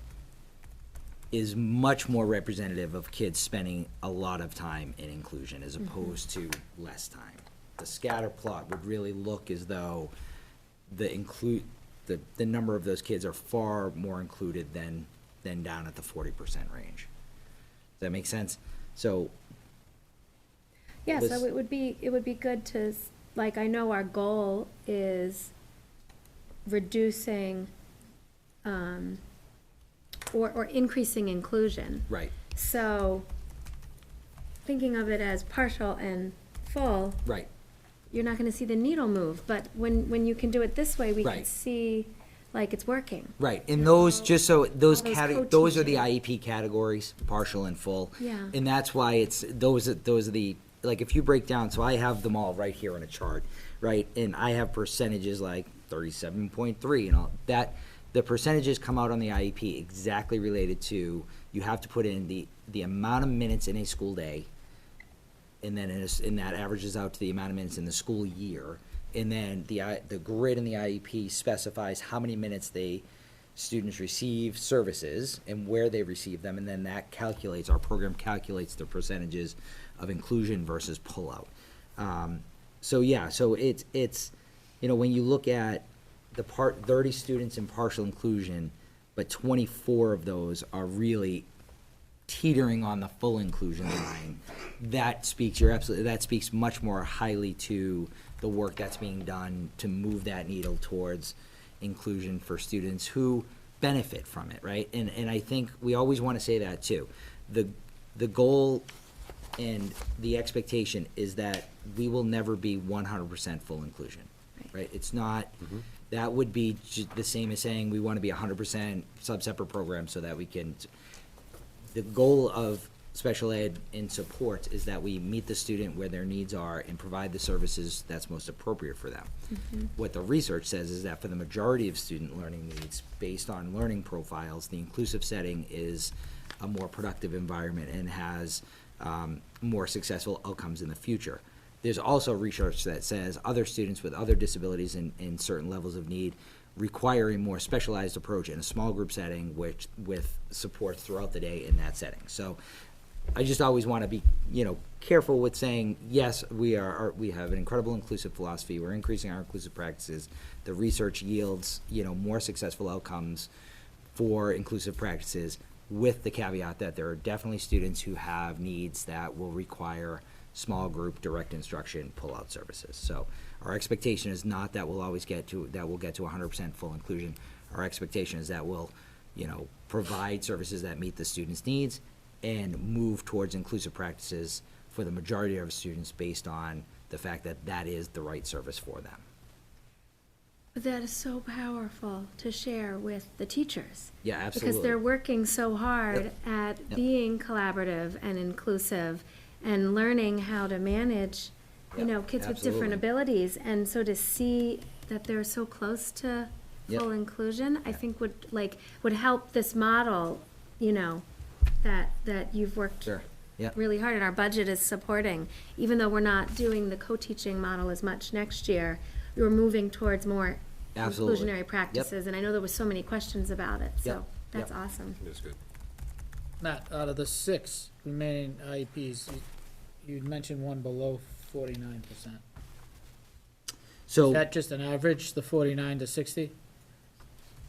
is much more representative of kids spending a lot of time in inclusion as opposed to less time. The scatter plot would really look as though the number of those kids are far more included than down at the 40% range. Does that make sense? So yeah, so it would be good to, like, I know our goal is reducing, or increasing inclusion. Right, So, thinking of it as partial and full, right. you're not gonna see the needle move, but when you can do it this way, we can Right. see, like, it's working. Right, and those, just so, those All those those are the co-teaching. IEP categories, partial and full. Yeah. And that's why it's, those are the, like, if you break down, so I have them all right here on a chart, right? And I have percentages like 37.3 and all, that, the percentages come out on the IEP exactly related to, you have to put in the amount of minutes in a school day, and then and that averages out to the amount of minutes in the school year. And then the grid in the IEP specifies how many minutes students receive services and where they receive them, and then that calculates, our program calculates the percentages of inclusion versus pullout. So yeah, so it's, you know, when you look at 30 students in partial inclusion, but 24 of those are really teetering on the full inclusion line, that speaks, that speaks much more highly to the work that's being done to move that needle towards inclusion for students who benefit from it, right? And I think we always want to say that too. The goal and the expectation is that we will never be 100% full inclusion, right? It's not, that would be the same as saying we want to be 100% sub-separate program so that we can, the goal of special ed in support is that we meet the student where their needs are and provide the services that's most appropriate for them. What the research says is that for the majority of student learning needs, based on learning profiles, the inclusive setting is a more productive environment and has more successful outcomes in the future. There's also research that says other students with other disabilities and certain levels of need require a more specialized approach in a small group setting with support throughout the day in that setting. So I just always want to be, you know, careful with saying, yes, we have an incredible inclusive philosophy, we're increasing our inclusive practices. The research yields, you know, more successful outcomes for inclusive practices, with the caveat that there are definitely students who have needs that will require small group direct instruction pull-out services. So our expectation is not that we'll always get to 100% full inclusion. Our expectation is that we'll, you know, provide services that meet the students' needs and move towards inclusive practices for the majority of our students based on the fact that that is the right service for them. But that is so powerful to share with the teachers. Yeah, absolutely. Because they're working so hard at Yep. being collaborative and inclusive and learning how to manage, you Yep, know, kids with different absolutely. abilities. And so to see that they're so close to Yep. full inclusion, I think would help this model, you know, that you've worked Sure. Yep. really hard, and our budget is supporting. Even though we're not doing the co-teaching model as much next year, we're moving towards more Absolutely. inclusionary practices, and I know there was so many questions about it, so Yep. that's Yep. awesome. That's good. Matt, out of the 6 remaining IEPs, you mentioned one below 49%. So. Is that just an average, the 49 to 60?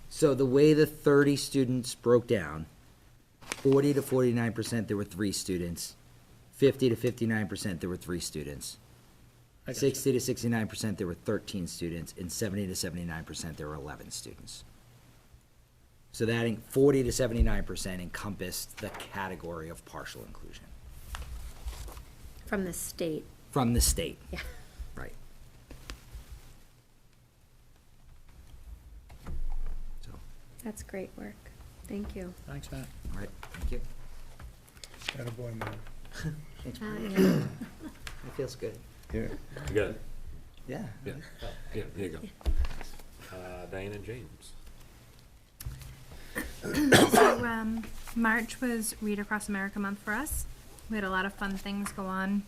So the way the 30 students broke down, 40 to 49%, there were 3 students. 50 to 59%, there were 3 students. I got 60 to 69%, there were 13 students, and 70 to 79%, there were 11 students. So that 40 to 79% encompassed the category of partial inclusion From the state, from the state. yeah. Right. So, That's great work. Thank you. Thanks, Matt. all right, thank you. Attaboy, man. Thanks, Yeah. Brian. It feels good. Yeah. You got it? Yeah. Yeah. Yeah, here you go. Diane and James. So, March was Read Across America Month for us. We had a lot of fun things go on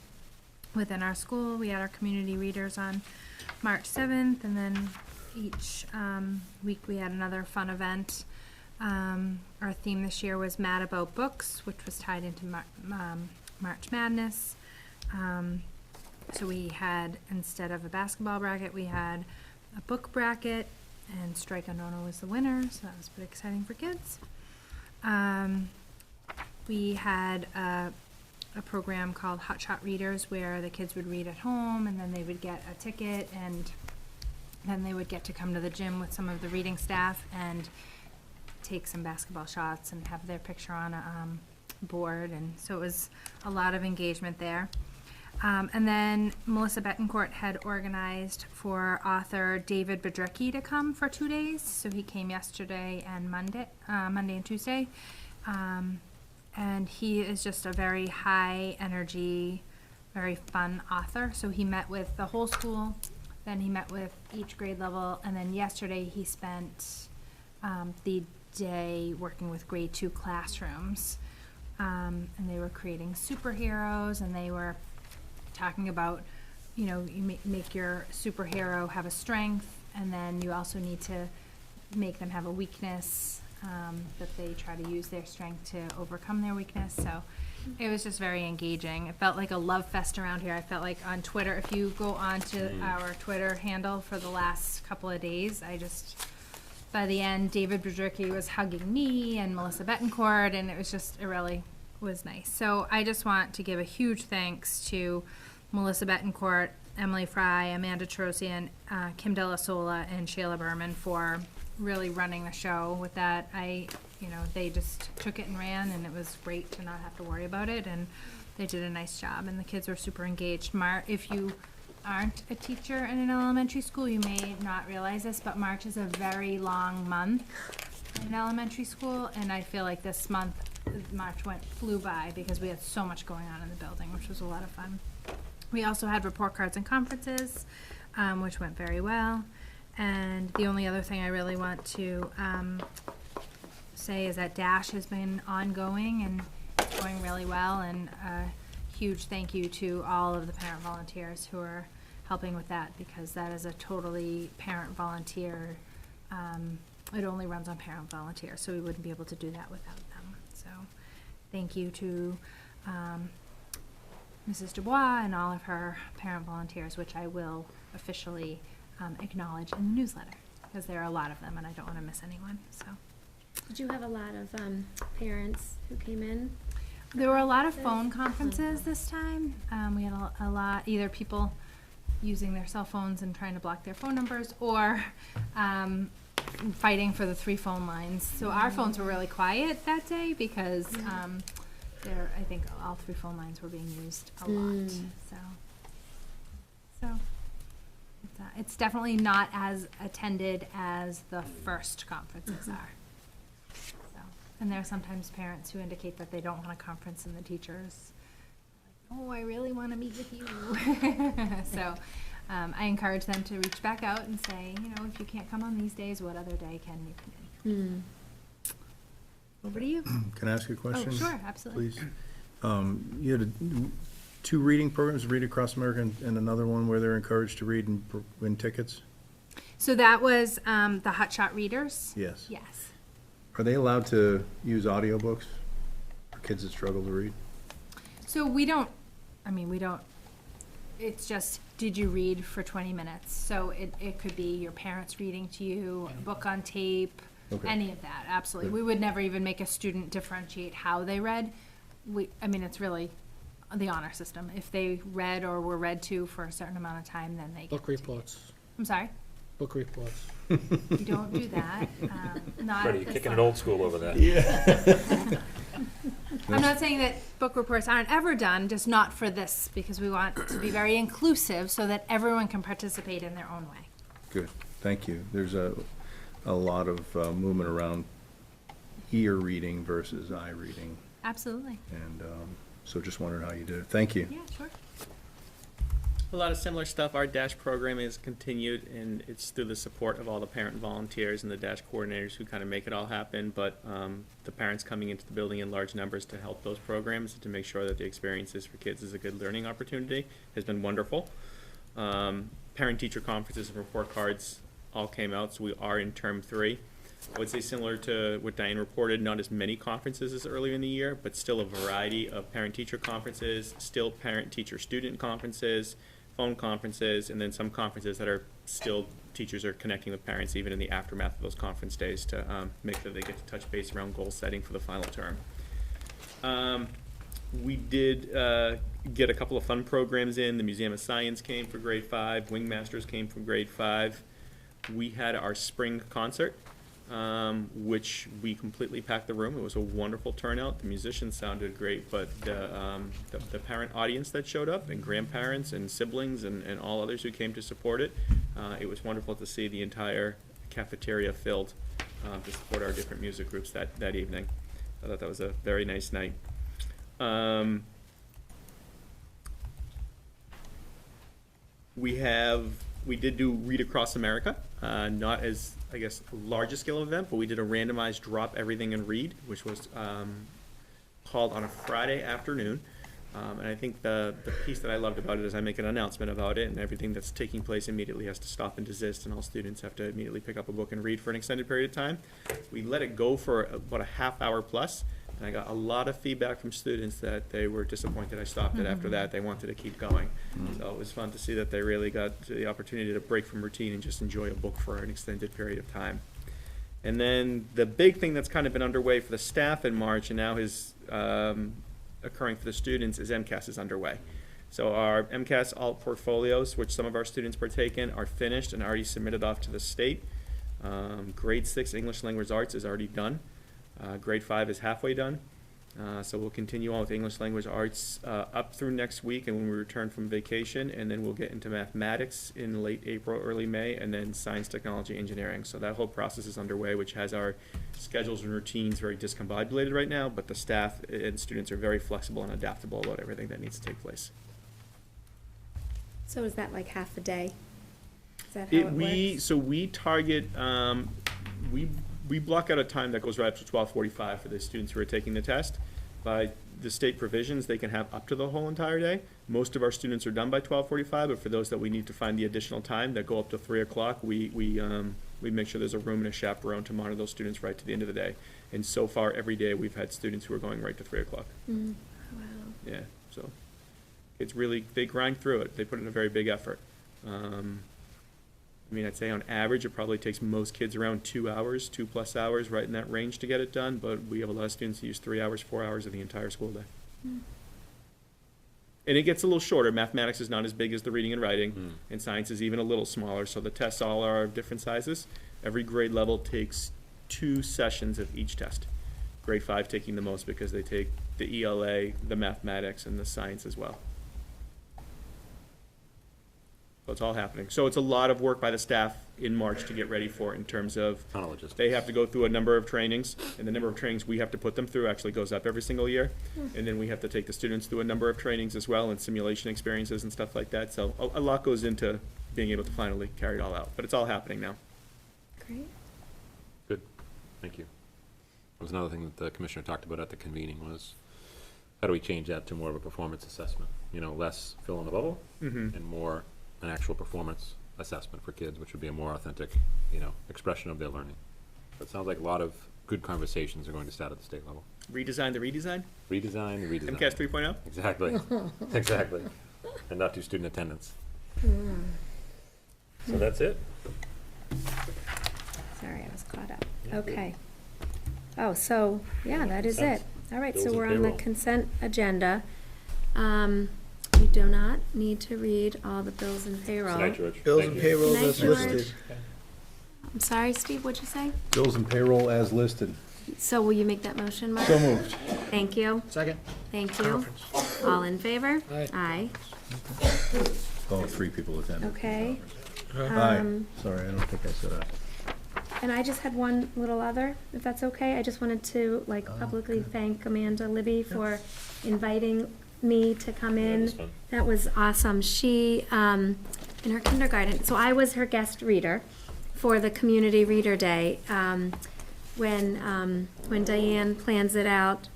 within our school. We had our community readers on March 7th, and then each week we had another fun event. Our theme this year was Mad About Books, which was tied into March Madness. So we had, instead of a basketball bracket, we had a book bracket, and Strike Unknown was the winner, so that was pretty exciting for kids. We had a program called Hot Shot Readers, where the kids would read at home, and then they would get a ticket and then they would get to come to the gym with some of the reading staff and take some basketball shots and have their picture on a board, and so it was a lot of engagement there. And then Melissa Betancourt had organized for author David Bedrecki to come for 2 days, so he came yesterday and Monday and Tuesday. And he is just a very high energy, very fun author, so he met with the whole school, then he met with each grade level, and then yesterday he spent the day working with grade 2 classrooms. And they were creating superheroes, and they were talking about, you know, you make your superhero have a strength, and then you also need to make them have a weakness, that they try to use their strength to overcome their weakness. So it was just very engaging. It felt like a love fest around here. I felt like on Twitter, if you go on to our Twitter handle for the last couple of days, by the end, David Bedrecki was hugging me and Melissa Betancourt, and it really was nice. So I just want to give a huge thanks to Melissa Betancourt, Emily Fry, Amanda Trosian, Kim Della Sola, and Shayla Berman for really running the show with that. They just took it and ran, and it was great to not have to worry about it, and they did a nice job, and the kids were super engaged. If you aren't a teacher in an elementary school, you may not realize this, but March is a very long month in elementary school, and I feel like this month, March flew by because we had so much going on in the building, which was a lot of fun. We also had report cards and conferences, which went very well. And the only other thing I really want to say is that Dash has been ongoing and it's going really well, and a huge thank you to all of the parent volunteers who are helping with that, because that is a totally parent volunteer. It only runs on parent volunteers, so we wouldn't be able to do that without them. So thank you to Mrs. Dubois and all of her parent volunteers, which I will officially acknowledge in the newsletter, because there are a lot of them and I don't want to miss anyone. So Did you have a lot of parents who came in? there were a lot of phone conferences this time. We had a lot, either people using their cell phones and trying to block their phone numbers, or fighting for the 3 phone lines. So our phones were really quiet that day because I think all 3 phone lines were being used a lot. So it's definitely not as attended as the first conferences are. So, and there are sometimes parents who indicate that they don't want a conference, and the teachers like, oh, I really want to meet with you. So I encourage them to reach back out and say, if you can't come on these days, what other day can you come in? Over to you. Can I ask you a question? Oh, sure, absolutely. Please. You had 2 reading programs, Read Across America, and another one where they're encouraged to read and win tickets? So that was the Hotshot Readers? Yes. Yes. Are they allowed to use audiobooks for kids that struggle to read? So we don't, it's just, did you read for 20 minutes? So it could be your parents reading to you, a book on tape, any of that, absolutely. Good. We would never even make a student differentiate how they read. It's really the honor system. If they read or were read to for a certain amount of time, then they get Book to reports. I'm sorry? Book reports. We don't do that. Not Freddie, at this kicking it level. old school over that. I'm not saying that book reports aren't ever done, just not for this, because we want to be very inclusive so that everyone can participate in their own way. Good, thank you. There's a lot of movement around ear reading versus eye reading, Absolutely. and so just wondered how you did it. Thank you. Yeah, sure. A lot of similar stuff. Our DASH program is continued, and it's through the support of all the parent volunteers and the DASH coordinators who kind of make it all happen, but the parents coming into the building in large numbers to help those programs, to make sure that the experiences for kids is a good learning opportunity, has been wonderful. Parent-teacher conferences and report cards all came out, so we are in term 3. I would say similar to what Diane reported, not as many conferences as earlier in the year, but still a variety of parent-teacher conferences, still parent-teacher-student conferences, phone conferences, and then some conferences that are still teachers are connecting with parents even in the aftermath of those conference days to make sure they get to touch base around goal setting for the final term. We did get a couple of fun programs in. The Museum of Science came for grade 5. Wingmasters came from grade 5. We had our spring concert, which we completely packed the room. It was a wonderful turnout. The musicians sounded great, but the parent audience that showed up, and grandparents and siblings and all others who came to support it, it was wonderful to see the entire cafeteria filled to support our different music groups that evening. I thought that was a very nice night. We did do Read Across America, not as, I guess, large a scale event, but we did a randomized drop everything and read, which was called on a Friday afternoon. And I think the piece that I loved about it is I make an announcement about it, and everything that's taking place immediately has to stop and desist, and all students have to immediately pick up a book and read for an extended period of time. We let it go for about a half hour plus, and I got a lot of feedback from students that they were disappointed I stopped it after that. They wanted to keep going. So it was fun to see that they really got the opportunity to break from routine and just enjoy a book for an extended period of time. And then the big thing that's kind of been underway for the staff in March and now is occurring for the students is MCAS is underway. So our MCAS alt portfolios, which some of our students partake in, are finished and already submitted off to the state. Grade 6 English Language Arts is already done. Grade 5 is halfway done. So we'll continue on with English Language Arts up through next week and when we return from vacation, and then we'll get into mathematics in late April, early May, and then science, technology, engineering. So that whole process is underway, which has our schedules and routines very discombobulated right now, but the staff and students are very flexible and adaptable about everything that needs to take place. So is that like half a day? Is that how it works? So we target, we block out a time that goes right up to 12:45 for the students who are taking the test. By the state provisions, they can have up to the whole entire day. Most of our students are done by 12:45, but for those that we need to find the additional time that go up to 3 o'clock, we make sure there's a room and a chaperone to monitor those students right to the end of the day. And so far, every day, we've had students who are going right to 3 o'clock. Wow. Yeah, so it's really, they grind through it. They put in a very big effort. I mean, I'd say on average, it probably takes most kids around 2 hours, 2+ hours, right in that range to get it done, but we have a lot of students who use 3 hours, 4 hours of the entire school day. And it gets a little shorter. Mathematics is not as big as the reading and writing, and science is even a little smaller, so the tests all are of different sizes. Every grade level takes 2 sessions of each test. Grade 5 taking the most because they take the ELA, the mathematics, and the science as well. So it's all happening. So it's a lot of work by the staff in March to get ready for it in terms of they have to go through a number of trainings, and the number of trainings we have to put them through actually goes up every single year. And then we have to take the students through a number of trainings as well and simulation experiences and stuff like that. So a lot goes into being able to finally carry it all out. But it's all happening now. Great. Good, thank you. That was another thing that the commissioner talked about at the convening was how do we change that to more of a performance assessment? You know, less fill in the bubble and more an actual performance assessment for kids, which would be a more authentic, you know, expression of their learning. It sounds like a lot of good conversations are going to start at the state level. Redesign the redesign? Redesign the redesign. MCAS 3.0? Exactly, exactly. And not do student attendance. So that's it. Sorry, I was caught up. Yeah, good. Okay. Oh, so, yeah, that is Consent. it. All right, Bills so and we're on the payroll. consent agenda. We do not need to read all the bills and payroll. Good night, George. Bills Thank and you. payroll Good night, as George. listed. I'm sorry, Steve, what'd you say? Bills and payroll as listed. So will you make that motion, Mark? So moved. Thank you. Second? Thank you. Conference. All in favor? Aye. Aye. Oh, 3 people attended. Okay. Aye. Sorry, I don't think I said aye. And I just had one little other, if that's okay. I just wanted to, like, publicly thank Amanda Libby for inviting me to come Yeah, it in. was fun. That was awesome. She, in her kindergarten, so I was her guest reader for the Community Reader Day. When Diane plans it out,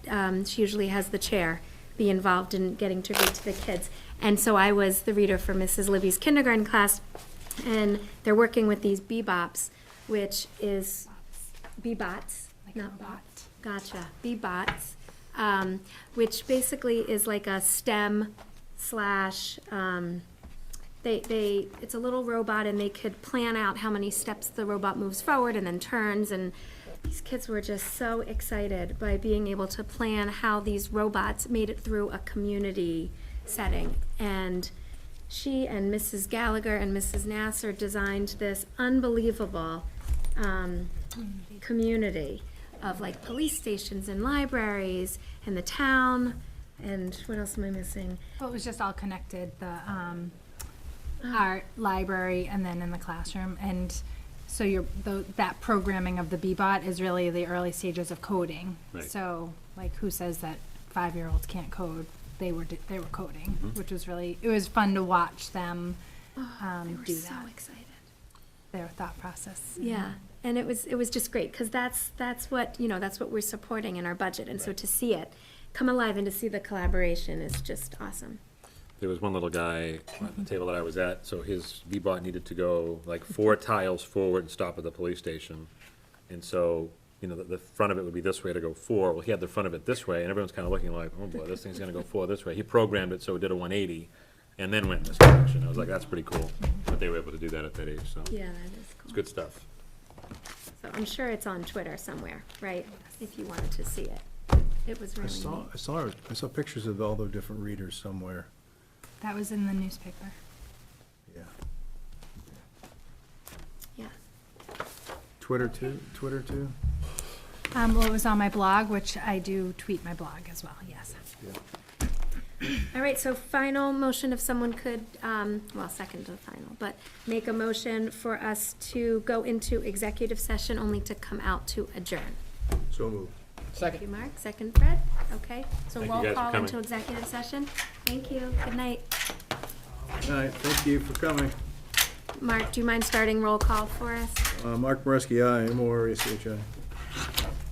she usually has the chair be involved in getting to read to the kids. And so I was the reader for Mrs. Libby's kindergarten class, and they're working with these bebops, which is bebots, not bots. Gotcha, bebots, which basically is like a STEM slash, it's a little robot, and they could plan out how many steps the robot moves forward and then turns, and these kids were just so excited by being able to plan how these robots made it through a community setting. And she and Mrs. Gallagher and Mrs. Nasser designed this unbelievable community of like police stations and libraries and the town, and what else am I missing? Well, it was just all connected, the art, library, and then in the classroom. And so that programming of the Bebot is really the early stages of coding. Right. So, like, who says that 5-year-olds can't code? They were coding, which was it was fun to watch them They were do so that. excited. Their thought process. Yeah, and it was just great, because that's what, that's what we're supporting in our budget, and so to see it come alive and to see the collaboration is just awesome. There was one little guy at the table that I was at, so his V-Bot needed to go like 4 tiles forward and stop at the police station. And so, the front of it would be this way to go 4. Well, he had the front of it this way, and everyone's kind of looking like, oh boy, this thing's gonna go 4 this way. He programmed it so it did a 180, and then went in this direction. I was like, that's pretty cool, but they were able to do that at that age, so. Yeah, that is cool. It's good stuff. So I'm sure it's on Twitter somewhere, right? If you wanted to see it. It was really neat. I saw pictures of all the different readers somewhere. That was in the newspaper. Yeah. Yeah. Twitter too? Well, it was on my blog, which I do tweet my blog as well, yes. All right, so final motion, if someone could, second to the final, but make a motion for us to go into executive session only to come out to adjourn. So moved. Thank you, Mark. Second, Fred. Okay, so Thank you roll guys for call coming. into executive session. Thank you. Good night. All right, thank you for coming. Mark, do you mind starting roll call for us? Mark Moreski, aye. M-O-R-E-C-H-I.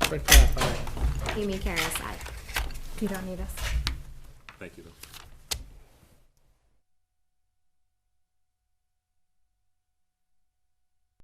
Fred Clapp, aye. Amy Karas, aye. You don't need us. Thank you, though.